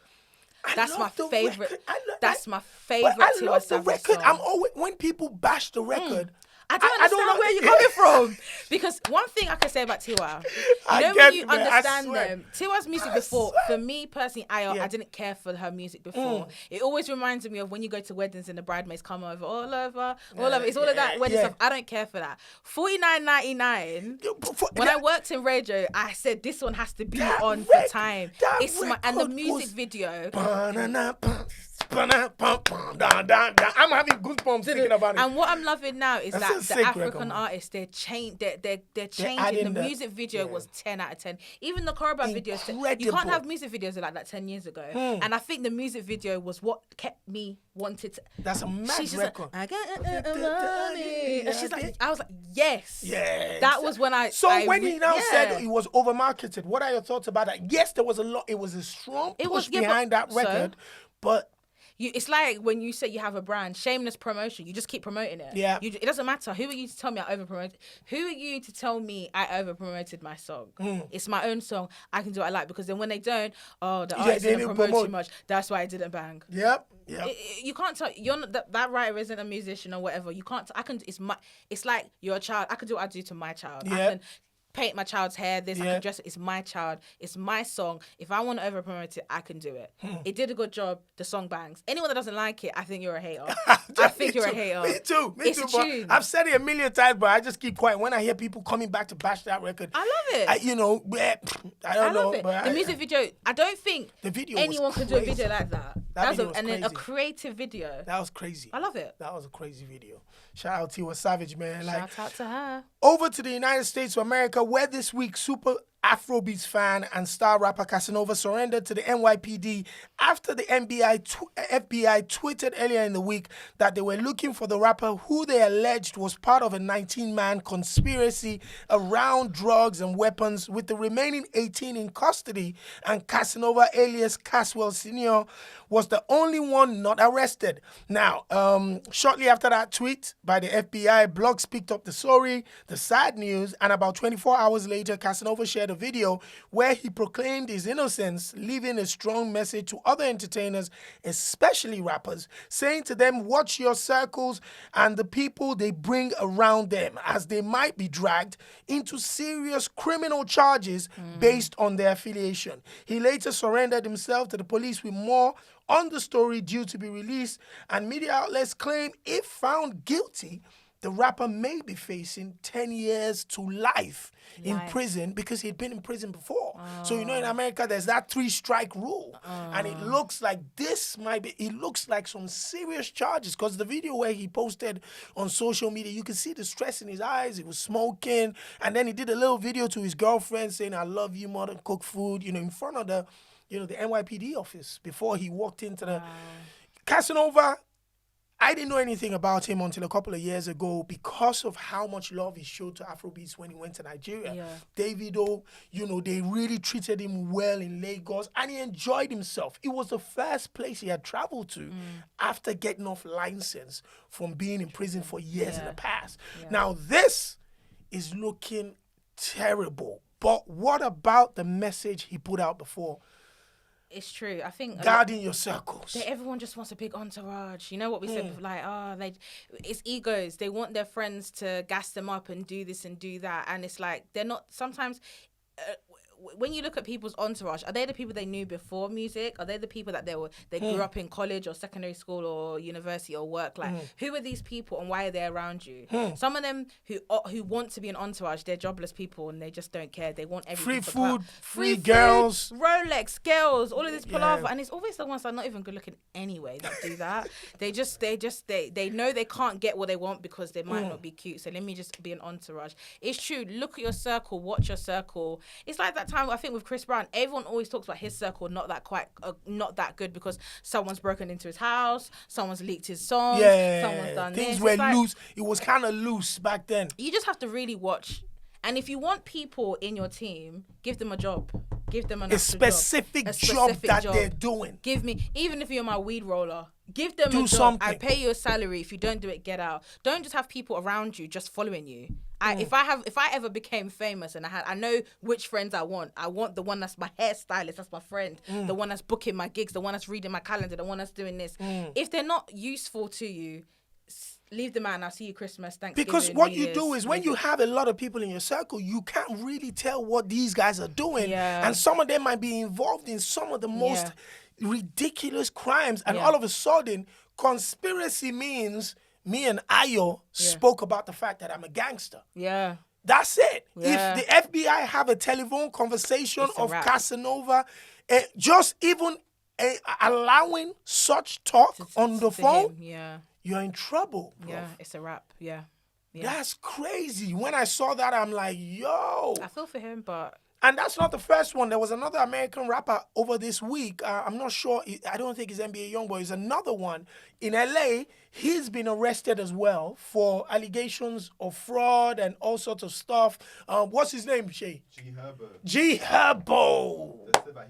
[SPEAKER 3] That's my favorite. That's my favorite Tiwa Savage song.
[SPEAKER 2] I'm always, when people bash the record,
[SPEAKER 3] I don't understand where you're coming from. Because one thing I can say about Tiwa, when you understand them, Tiwa's music before, for me personally, I didn't care for her music before. It always reminded me of when you go to weddings and the bridesmaids come over, all over. It's all of that wedding stuff. I don't care for that. $49.99. When I worked in radio, I said this one has to be on for time. And the music video.
[SPEAKER 2] I'm having goosebumps thinking about it.
[SPEAKER 3] And what I'm loving now is that the African artists, they're changing. The music video was 10 out of 10. Even the choreograph videos. You can't have music videos like that 10 years ago. And I think the music video was what kept me wanted to.
[SPEAKER 2] That's a mad record.
[SPEAKER 3] Like, I got money. And she's like, I was like, yes.
[SPEAKER 2] Yes.
[SPEAKER 3] That was when I.
[SPEAKER 2] So when he now said it was overmarketed, what are your thoughts about that? Yes, there was a lot. It was a strong push behind that record, but.
[SPEAKER 3] It's like when you say you have a brand, shameless promotion. You just keep promoting it.
[SPEAKER 2] Yeah.
[SPEAKER 3] It doesn't matter. Who are you to tell me I over-promoted? Who are you to tell me I over-promoted my song? It's my own song. I can do what I like. Because then when they don't, the artist didn't promote too much. That's why it didn't bang.
[SPEAKER 2] Yep.
[SPEAKER 3] You can't tell. You're not, that writer isn't a musician or whatever. You can't. It's like you're a child. I can do what I do to my child.
[SPEAKER 2] Yep.
[SPEAKER 3] I can paint my child's hair. I can dress it. It's my child. It's my song. If I want to over promote it, I can do it. It did a good job. The song bangs. Anyone that doesn't like it, I think you're a hater. I think you're a hater.
[SPEAKER 2] Me too.
[SPEAKER 3] It's a tune.
[SPEAKER 2] I've said it a million times, but I just keep quiet when I hear people coming back to bash that record.
[SPEAKER 3] I love it.
[SPEAKER 2] I don't know.
[SPEAKER 3] I love it. The music video. I don't think
[SPEAKER 2] the video
[SPEAKER 3] anyone could do a video like that. Then a creative video.
[SPEAKER 2] That was crazy.
[SPEAKER 3] I love it.
[SPEAKER 2] That was a crazy video. Shout out to Tiwa Savage, man.
[SPEAKER 3] Shout out to her.
[SPEAKER 2] Over to the United States of America, where this week super Afrobeats fan and star rapper Casanova surrendered to the NYPD after the FBI tweeted earlier in the week that they were looking for the rapper who they alleged was part of a 19-man conspiracy around drugs and weapons, with the remaining 18 in custody, and Casanova, alias Caswell Sr., was the only one not arrested. Now, shortly after that tweet by the FBI, blogs picked up the story, the sad news, and about 24 hours later, Casanova shared a video where he proclaimed his innocence, leaving a strong message to other entertainers, especially rappers, saying to them, watch your circles and the people they bring around them, as they might be dragged into serious criminal charges based on their affiliation. He later surrendered himself to the police with more on the story due to be released, and media outlets claim if found guilty, the rapper may be facing 10 years to life in prison because he'd been in prison before. So, in America, there's that 3-strike rule. And it looks like it looks like some serious charges, because the video where he posted on social media, you can see the stress in his eyes. He was smoking. And then he did a little video to his girlfriend saying, I love you more than cook food, in front of the NYPD office before he walked into the... Casanova, I didn't know anything about him until a couple of years ago because of how much love he showed to Afrobeats when he went to Nigeria. Yeah. Davido, they really treated him well in Lagos, and he enjoyed himself. It was the first place he had traveled to after getting off license from being in prison for years in the past. Yeah. Now, this is looking terrible. But what about the message he put out before?
[SPEAKER 3] It's true. I think
[SPEAKER 2] guarding your circles.
[SPEAKER 3] Everyone just wants a big entourage. You know what we said? It's egos. They want their friends to gas them up and do this and do that. And it's like they're not. Sometimes, when you look at people's entourage, are they the people they knew before music? Are they the people that they grew up in college or secondary school or university or work? Like, who are these people and why are they around you? Some of them who want to be an entourage, they're jobless people and they just don't care. They want everything.
[SPEAKER 2] Free food, free girls,
[SPEAKER 3] Rolex, girls, all of this palaver, and it's always the ones that are not even good looking anyway that do that. They know they can't get what they want because they might not be cute. So let me just be an entourage. It's true. Look at your circle. Watch your circle. It's like that time I think with Chris Brown, everyone always talks about his circle not that good because someone's broken into his house, someone's leaked his songs, someone's done
[SPEAKER 2] things
[SPEAKER 3] this.
[SPEAKER 2] Were loose. It was kind of loose back then.
[SPEAKER 3] You just have to really watch. And if you want people in your team, give them a job. Give them a
[SPEAKER 2] specific job that they're doing.
[SPEAKER 3] Give me, even if you're my weed roller, give them a job.
[SPEAKER 2] Something.
[SPEAKER 3] I pay you a salary. If you don't do it, get out. Don't just have people around you just following you. If I ever became famous and I know which friends I want the one that's my hairstylist, that's my friend, the one that's booking my gigs, the one that's reading my calendar, the one that's doing this. If they're not useful to you, leave the man. I'll see you Christmas, Thanksgiving,
[SPEAKER 2] Because what
[SPEAKER 3] New
[SPEAKER 2] you
[SPEAKER 3] Year's.
[SPEAKER 2] do is when you have a lot of people in your circle, you can't really tell what these guys are doing.
[SPEAKER 3] Yeah.
[SPEAKER 2] And some of them might be involved in some of the most ridiculous crimes. And all of a sudden, conspiracy means me and Ayo spoke about the fact that I'm a gangster.
[SPEAKER 3] Yeah.
[SPEAKER 2] That's it.
[SPEAKER 3] Yeah.
[SPEAKER 2] If the FBI have a telephone conversation
[SPEAKER 3] It's a
[SPEAKER 2] of
[SPEAKER 3] wrap.
[SPEAKER 2] Casanova, just even allowing such talk on the
[SPEAKER 3] To
[SPEAKER 2] phone,
[SPEAKER 3] him, yeah.
[SPEAKER 2] you're in trouble, bro.
[SPEAKER 3] Yeah, it's a wrap. Yeah.
[SPEAKER 2] That's crazy. When I saw that, I'm like, yo.
[SPEAKER 3] I feel for him, but
[SPEAKER 2] And that's not the first one. There was another American rapper over this week. I'm not sure. I don't think it's NBA Youngboy. It's another one. In LA, he's been arrested as well for allegations of fraud and all sorts of stuff. What's his name, Shay?
[SPEAKER 4] G Herbo.
[SPEAKER 2] G Herbo.
[SPEAKER 4] They said that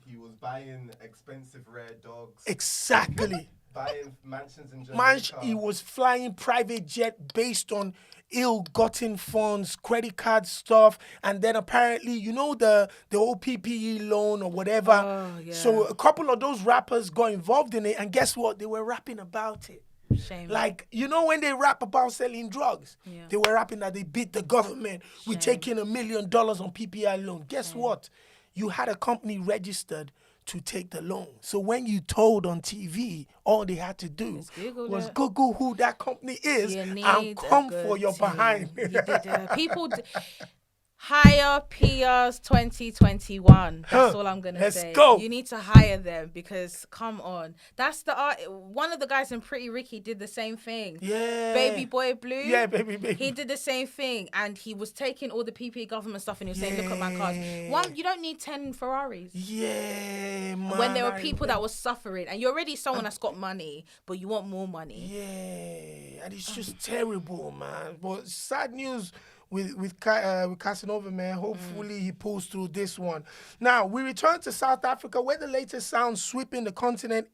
[SPEAKER 4] he was buying expensive rare dogs.
[SPEAKER 2] Exactly.
[SPEAKER 4] Buying mansions in Jamaica.
[SPEAKER 2] Man, he was flying private jet based on ill-gotten funds, credit card stuff, and then apparently, you know, the old PPE loan or whatever.
[SPEAKER 3] Oh, yeah.
[SPEAKER 2] So a couple of those rappers got involved in it, and guess what? They were rapping about it.
[SPEAKER 3] shame.
[SPEAKER 2] Like, you know, when they rap about selling drugs,
[SPEAKER 3] Yeah.
[SPEAKER 2] they were rapping that they beat the government. We're taking $1 million on PPI loan. Guess what? You had a company registered to take the loan. So when you told on TV, all they had to do was
[SPEAKER 3] it.
[SPEAKER 2] Google who that company is
[SPEAKER 3] You
[SPEAKER 2] and
[SPEAKER 3] need
[SPEAKER 2] come
[SPEAKER 3] a
[SPEAKER 2] for
[SPEAKER 3] good
[SPEAKER 2] your
[SPEAKER 3] team.
[SPEAKER 2] behind.
[SPEAKER 3] You did, people hire PRs 2021. That's all I'm gonna
[SPEAKER 2] Let's
[SPEAKER 3] say.
[SPEAKER 2] go.
[SPEAKER 3] You need to hire them because come on. That's the art. One of the guys in Pretty Ricky did the same thing.
[SPEAKER 2] Yeah.
[SPEAKER 3] Baby Boy Blue.
[SPEAKER 2] Yeah, Baby.
[SPEAKER 3] He did the same thing, and he was taking all the PP government stuff, and he was saying, "Look at my cars. You don't need 10 Ferraris."
[SPEAKER 2] Yeah, man.
[SPEAKER 3] When there were people that were suffering, and you're already someone that's got money, but you want more money.
[SPEAKER 2] Yeah, and it's just terrible, man. But sad news with Casanova, man. Hopefully he pulls through this one. Now, we return to South Africa, where the latest sound sweeping the continent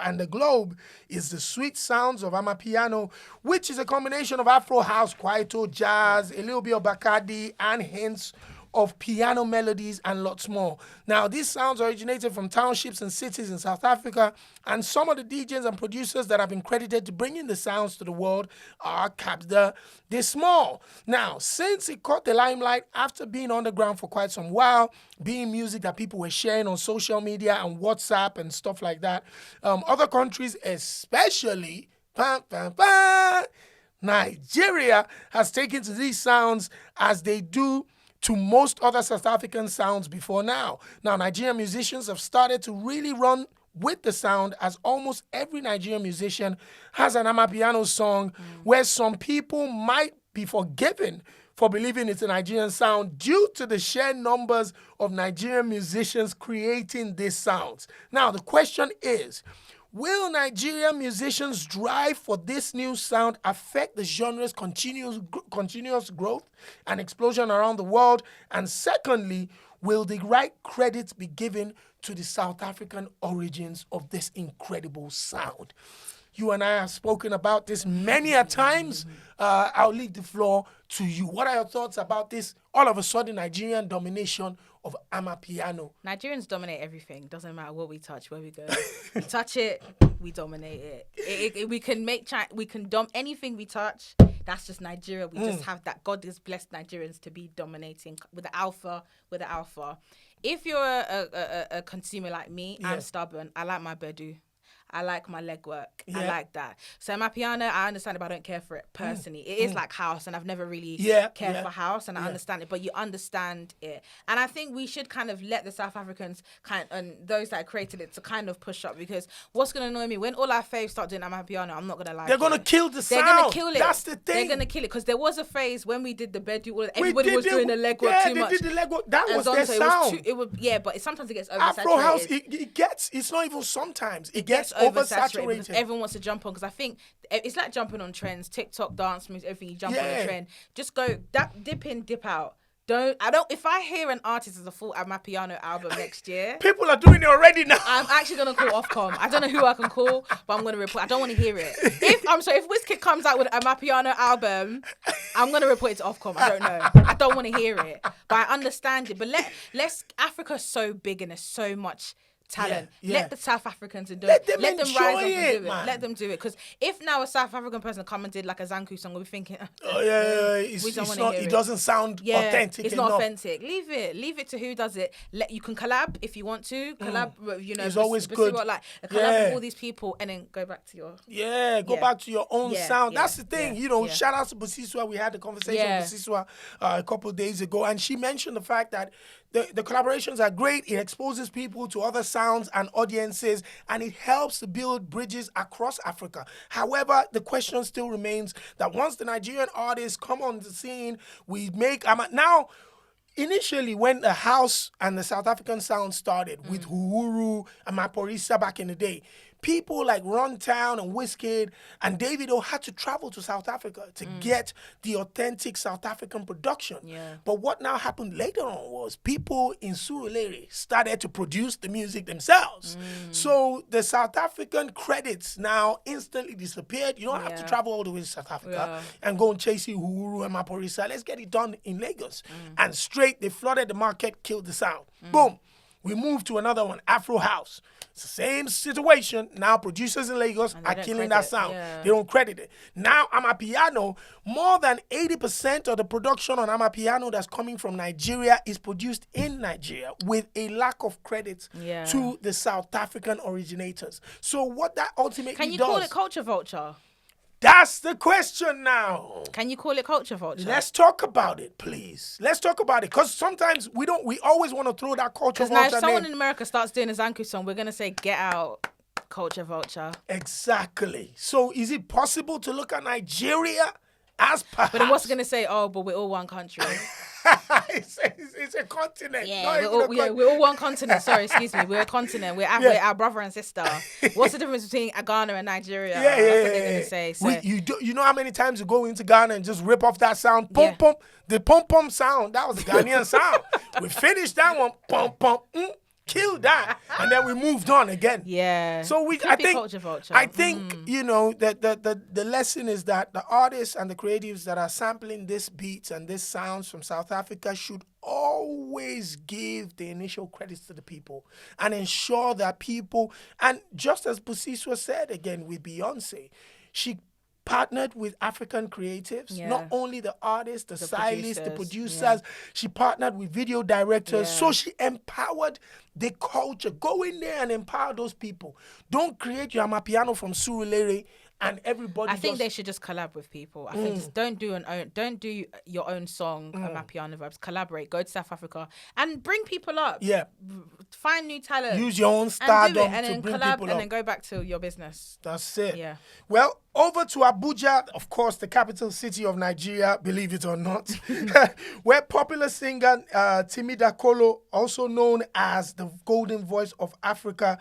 [SPEAKER 2] and the globe is the sweet sounds of Amapiano, which is a combination of Afro house, Kwaito, jazz, a little bit of Bacardi, and hints of piano melodies and lots more. Now, these sounds originated from townships and cities in South Africa, and some of the DJs and producers that have been credited to bringing the sounds to the world are Kabda De Small. Now, since it caught the limelight after being underground for quite some while, being music that people were sharing on social media and WhatsApp and stuff like that, other countries, especially Nigeria, has taken to these sounds as they do to most other South African sounds before now. Now, Nigerian musicians have started to really run with the sound, as almost every Nigerian musician has an Amapiano song where some people might be forgiven for believing it's a Nigerian sound due to the sheer numbers of Nigerian musicians creating these sounds. Now, the question is, will Nigerian musicians' drive for this new sound affect the genre's continuous growth and explosion around the world? And secondly, will the right credits be given to the South African origins of this incredible sound? You and I have spoken about this many a times. I'll leave the floor to you. What are your thoughts about this all of a sudden Nigerian domination of Amapiano?
[SPEAKER 3] Nigerians dominate everything. Doesn't matter what we touch, where we go. We touch it, we dominate it. We can anything we touch. That's just Nigeria. We just have that. God has blessed Nigerians to be dominating with the alpha. If you're a consumer like me, I'm stubborn. I like my bedu. I like my legwork. I like that. So my piano, I understand it, but I don't care for it personally. It is like house, and I've never really cared for house, and I understand it, but you understand it. And I think we should kind of let the South Africans and those that created it to kind of push up, because what's going to annoy me, when all our faves start doing my piano, I'm not going to lie.
[SPEAKER 2] They're going to kill the sound.
[SPEAKER 3] They're going to kill it.
[SPEAKER 2] That's the thing.
[SPEAKER 3] They're going to kill it, because there was a phase when we did the bedu, everybody was doing the legwork too much.
[SPEAKER 2] Yeah, they did the legwork. That was
[SPEAKER 3] Zonto,
[SPEAKER 2] their sound.
[SPEAKER 3] But sometimes it gets oversaturated.
[SPEAKER 2] Afro house, it's not even sometimes. It gets oversaturated.
[SPEAKER 3] Because everyone wants to jump on, because I think it's like jumping on trends, TikTok, dance moves, everything. You jump on a trend. Just go dip in, dip out. If I hear an artist as a full Amapiano album next year,
[SPEAKER 2] people are doing it already now.
[SPEAKER 3] I'm actually gonna call Ofcom. I don't know who I can call, but I'm gonna report. I don't want to hear it. If Wizkid comes out with a Amapiano album, I'm gonna report it to Ofcom. I don't know. I don't want to hear it, but I understand it. But let's Africa's so big and there's so much talent.
[SPEAKER 2] Yeah.
[SPEAKER 3] Let the South Africans do
[SPEAKER 2] Let
[SPEAKER 3] it.
[SPEAKER 2] them
[SPEAKER 3] Let them
[SPEAKER 2] enjoy
[SPEAKER 3] rise up and
[SPEAKER 2] it,
[SPEAKER 3] do
[SPEAKER 2] man.
[SPEAKER 3] it. Let them do it. Because if now a South African person come and did like a Zanku song, we'll be thinking,
[SPEAKER 2] Oh yeah,
[SPEAKER 3] we don't
[SPEAKER 2] it's
[SPEAKER 3] wanna
[SPEAKER 2] not.
[SPEAKER 3] hear
[SPEAKER 2] It
[SPEAKER 3] it.
[SPEAKER 2] doesn't sound authentic
[SPEAKER 3] it's
[SPEAKER 2] enough.
[SPEAKER 3] not authentic. Leave it to who does it. You can collab if you want to. Collab,
[SPEAKER 2] It's always good.
[SPEAKER 3] Like a collab with all these people, and then go back to your
[SPEAKER 2] Go back to your own sound. That's the thing.
[SPEAKER 3] yeah.
[SPEAKER 2] Shout out to Busiswa. We had the conversation with Busiswa a couple of days ago, and she mentioned the fact that the collaborations are great. It exposes people to other sounds and audiences, and it helps to build bridges across Africa. However, the question still remains that once the Nigerian artists come on the scene, we make now. Initially, when the house and the South African sound started with Uhuru and Maporisa back in the day, people like Runtown and Wizkid and Davido had to travel to South Africa to get the authentic South African production.
[SPEAKER 3] Yeah.
[SPEAKER 2] But what now happened later on was people in Surulere started to produce the music themselves. So the South African credits now instantly disappeared. You don't have to travel all the way to South Africa and go and chase Uhuru and Maporisa. Let's get it done in Lagos. And straight, they flooded the market, killed the sound. Boom. We moved to another one, Afro House. It's the same situation. Now producers in Lagos are killing that sound.
[SPEAKER 3] Yeah.
[SPEAKER 2] They don't credit it. Now Amapiano, more than 80% of the production on Amapiano that's coming from Nigeria is produced in Nigeria with a lack of credit to the South African originators. So what that ultimately
[SPEAKER 3] Can you
[SPEAKER 2] does...
[SPEAKER 3] call it culture vulture?
[SPEAKER 2] That's the question now.
[SPEAKER 3] Can you call it culture vulture?
[SPEAKER 2] Let's talk about it, please. Let's talk about it. Because sometimes we always want to throw that culture
[SPEAKER 3] Because now
[SPEAKER 2] vulture
[SPEAKER 3] if someone
[SPEAKER 2] name.
[SPEAKER 3] in America starts doing a Zanku song, we're going to say, get out, culture vulture.
[SPEAKER 2] Exactly. So is it possible to look at Nigeria as perhaps...
[SPEAKER 3] But then what's going to say, oh, but we're all one country.
[SPEAKER 2] it's a continent.
[SPEAKER 3] Yeah, we're all one continent. Sorry, excuse me. We're a continent. We're our brother and sister. What's the difference between Ghana and Nigeria? That's what they're going to say. So.
[SPEAKER 2] You know how many times you go into Ghana and just rip off that sound? Pum, pum. The pum, pum sound. That was the Ghanaian sound. We finished that one. Pum, pum. Killed that, and then we moved on again.
[SPEAKER 3] Yeah.
[SPEAKER 2] So I think you know that the lesson is that the artists and the creatives that are sampling this beats and this sounds from South Africa should always give the initial credits to the people and ensure that people, and just as Busiswa said again with Beyonce, she partnered with African creatives, not only the artists, the stylists, the producers. She partnered with video directors. So she empowered the culture. Go in there and empower those people. Don't create your Amapiano from Surulere and everybody.
[SPEAKER 3] I think they should just collab with people. I think just don't do your own song, Amapiano vibes. Collaborate. Go to South Africa and bring people up. Yeah. Find new talent.
[SPEAKER 2] Use your own stardom
[SPEAKER 3] and
[SPEAKER 2] to
[SPEAKER 3] then
[SPEAKER 2] bring
[SPEAKER 3] collab
[SPEAKER 2] people up.
[SPEAKER 3] and then go back to your business.
[SPEAKER 2] That's it.
[SPEAKER 3] Yeah.
[SPEAKER 2] Well, over to Abuja, of course, the capital city of Nigeria, believe it or not, where popular singer Timi Dakolo, also known as the golden voice of Africa,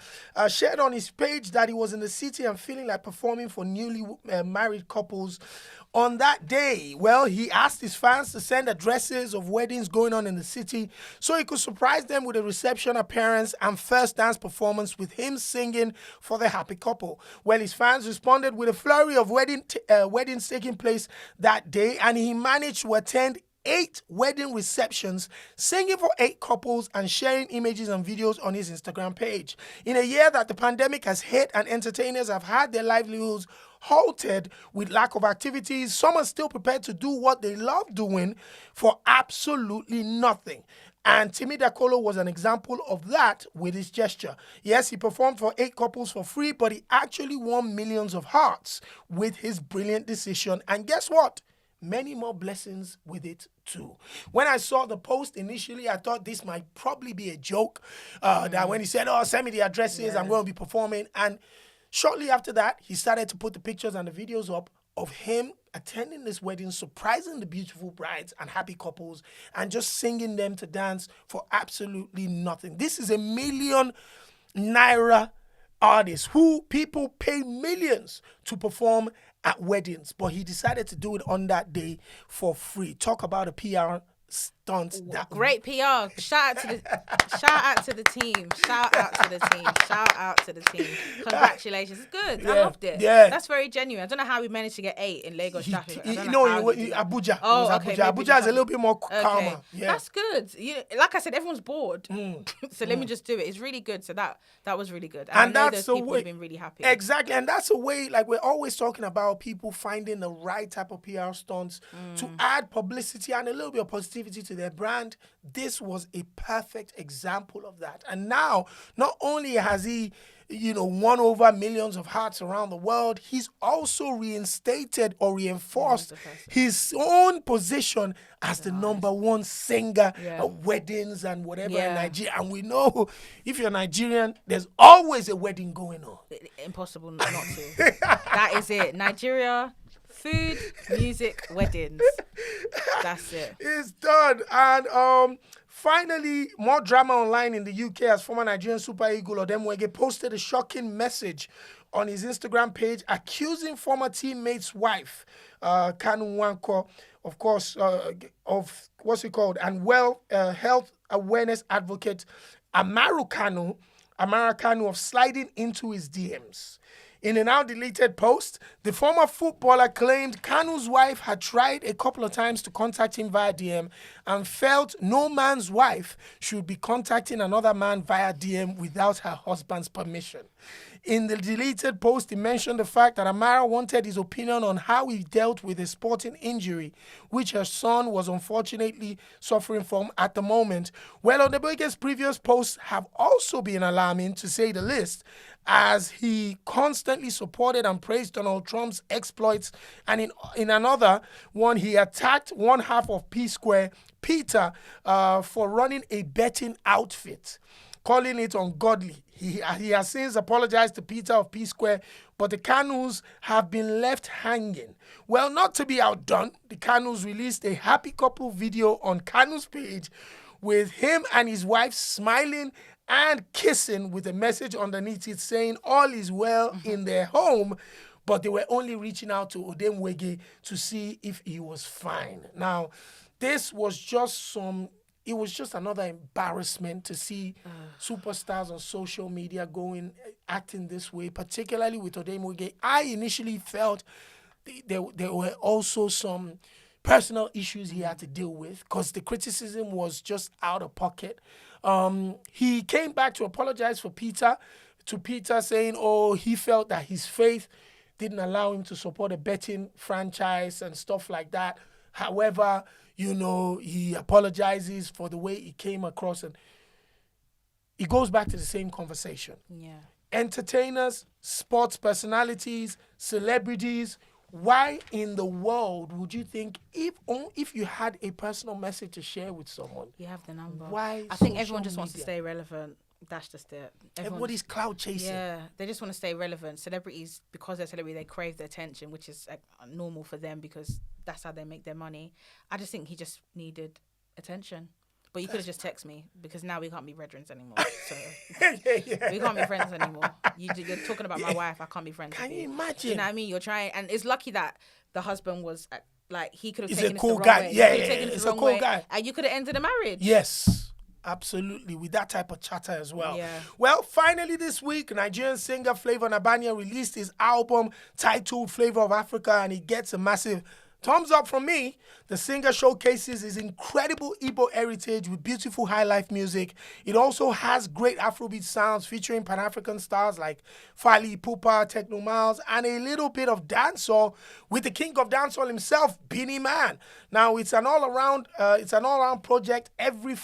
[SPEAKER 2] shared on his page that he was in the city and feeling like performing for newly married couples. On that day, well, he asked his fans to send addresses of weddings going on in the city so he could surprise them with a reception appearance and first dance performance with him singing for the happy couple. Well, his fans responded with a flurry of weddings taking place that day, and he managed to attend 8 wedding receptions, singing for 8 couples and sharing images and videos on his Instagram page. In a year that the pandemic has hit and entertainers have had their livelihoods halted with lack of activities, some are still prepared to do what they love doing for absolutely nothing. And Timi Dakolo was an example of that with his gesture. Yes, he performed for 8 couples for free, but he actually won millions of hearts with his brilliant decision. And guess what? Many more blessings with it too. When I saw the post initially, I thought this might probably be a joke. That when he said, "Oh, send me the addresses, I'm going to be performing," and shortly after that, he started to put the pictures and the videos up of him attending this wedding, surprising the beautiful brides and happy couples, and just singing them to dance for absolutely nothing. This is a ₦1 million artist who people pay millions to perform at weddings, but he decided to do it on that day for free. Talk about a PR stunts.
[SPEAKER 3] Great PR. Shout out to the team. Shout out to the team. Congratulations. It's good. I loved it.
[SPEAKER 2] Yeah.
[SPEAKER 3] That's very genuine. I don't know how we managed to get 8 in Lagos traffic.
[SPEAKER 2] Abuja.
[SPEAKER 3] Oh, okay.
[SPEAKER 2] Abuja is a little bit more calmer. Yeah.
[SPEAKER 3] That's good. Like I said, everyone's bored. So let me just do it. It's really good. So that was really good. And I know those people have been really happy.
[SPEAKER 2] Exactly. And that's a way, like we're always talking about people finding the right type of PR stunts to add publicity and a little bit of positivity to their brand. This was a perfect example of that. And now, not only has he, won over millions of hearts around the world, he's also reinstated or reinforced his own position as the number one singer at weddings and whatever in Nigeria. And we know if you're Nigerian, there's always a wedding going on.
[SPEAKER 3] Impossible not to. That is it. Nigeria. Food, music, weddings. That's it.
[SPEAKER 2] It's done. And finally, more drama online in the UK as former Nigerian Super Eagle Odemwege posted a shocking message on his Instagram page accusing former teammate's wife, Kanu Nwankwo, of course, of what's it called, and health awareness advocate Amara Kanu of sliding into his DMs. In a now deleted post, the former footballer claimed Kanu's wife had tried a couple of times to contact him via DM and felt no man's wife should be contacting another man via DM without her husband's permission. In the deleted post, he mentioned the fact that Amara wanted his opinion on how he dealt with a sporting injury, which her son was unfortunately suffering from at the moment. Well, Odemwege's previous posts have also been alarming, to say the least, as he constantly supported and praised Donald Trump's exploits. And in another one, he attacked one half of P-Square, Peter, for running a betting outfit, calling it ungodly. He has since apologized to Peter of P-Square, but the Kanus have been left hanging. Well, not to be outdone, the Kanus released a happy couple video on Kanu's page with him and his wife smiling and kissing, with a message underneath it saying all is well in their home, but they were only reaching out to Odemwege to see if he was fine. Now, this was just it was just another embarrassment to see superstars on social media acting this way, particularly with Odemwege. I initially felt there were also some personal issues he had to deal with because the criticism was just out of pocket. He came back to apologize to Peter, saying, he felt that his faith didn't allow him to support a betting franchise and stuff like that. However, he apologizes for the way he came across, and it goes back to the same conversation.
[SPEAKER 3] Yeah.
[SPEAKER 2] Entertainers, sports personalities, celebrities, why in the world would you think if you had a personal message to share with someone,
[SPEAKER 3] you have the number?
[SPEAKER 2] Why?
[SPEAKER 3] I think everyone just wants to stay relevant. That's just it.
[SPEAKER 2] Everybody's cloud chasing.
[SPEAKER 3] Yeah, they just want to stay relevant. Celebrities, because they're celebrity, they crave the attention, which is normal for them because that's how they make their money. I just think he just needed attention. But you could have just texted me because now we can't be brethrens anymore. So we can't be friends anymore. You're talking about my wife. I can't be friends with you.
[SPEAKER 2] Can you imagine?
[SPEAKER 3] You know what I mean? You're trying, and it's lucky that the husband was he could have taken it
[SPEAKER 2] cool
[SPEAKER 3] the wrong
[SPEAKER 2] guy.
[SPEAKER 3] way.
[SPEAKER 2] Yeah,
[SPEAKER 3] It's a cool guy, and you could have ended the marriage.
[SPEAKER 2] Yes. Absolutely, with that type of chatter as well.
[SPEAKER 3] Yeah.
[SPEAKER 2] Well, finally this week, Nigerian singer Flavor Nabanya released his album titled Flavor of Africa, and he gets a massive thumbs up from me. The singer showcases his incredible Igbo heritage with beautiful high-life music. It also has great Afrobeat sounds featuring Pan-African stars like Fali Ipupa, Techno Miles, and a little bit of dancehall with the king of dancehall himself, Beanie Man. Now, it's an all-around project every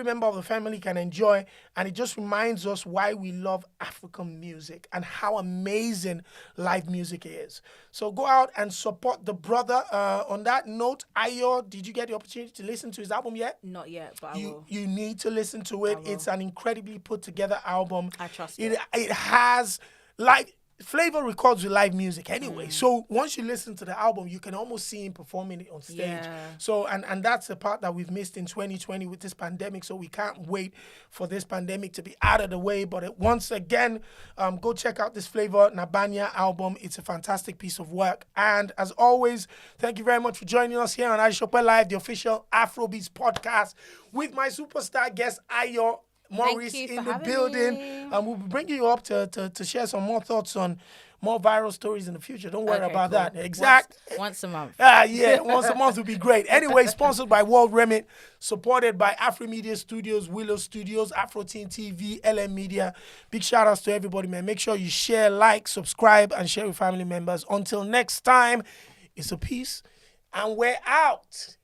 [SPEAKER 2] member of the family can enjoy, and it just reminds us why we love African music and how amazing live music is. So go out and support the brother. On that note, Ayo, did you get the opportunity to listen to his album yet?
[SPEAKER 3] Not yet, but I will.
[SPEAKER 2] You need to listen to it. It's an incredibly put together album.
[SPEAKER 3] I trust it.
[SPEAKER 2] It has, like, Flavor records with live music anyway. So once you listen to the album, you can almost see him performing it on stage.
[SPEAKER 3] Yeah.
[SPEAKER 2] So, and that's the part that we've missed in 2020 with this pandemic. So we can't wait for this pandemic to be out of the way. But once again, go check out this Flavor Nabanya album. It's a fantastic piece of work. And as always, thank you very much for joining us here on Adesope Live, the official Afrobeats podcast, with my superstar guest, Ayo Maurice
[SPEAKER 3] you
[SPEAKER 2] in
[SPEAKER 3] for
[SPEAKER 2] the
[SPEAKER 3] having
[SPEAKER 2] building.
[SPEAKER 3] me.
[SPEAKER 2] We'll be bringing you up to share some more thoughts on more viral stories in the future. Don't worry about that. Exact.
[SPEAKER 3] Once a month.
[SPEAKER 2] Yeah, once a month would be great. Anyway, sponsored by World Remit, supported by Afromedia Studios, Willow Studios, Afro Teen TV, LM Media. Big shout outs to everybody, man. Make sure you share, like, subscribe, and share with family members. Until next time, it's a peace, and we're out.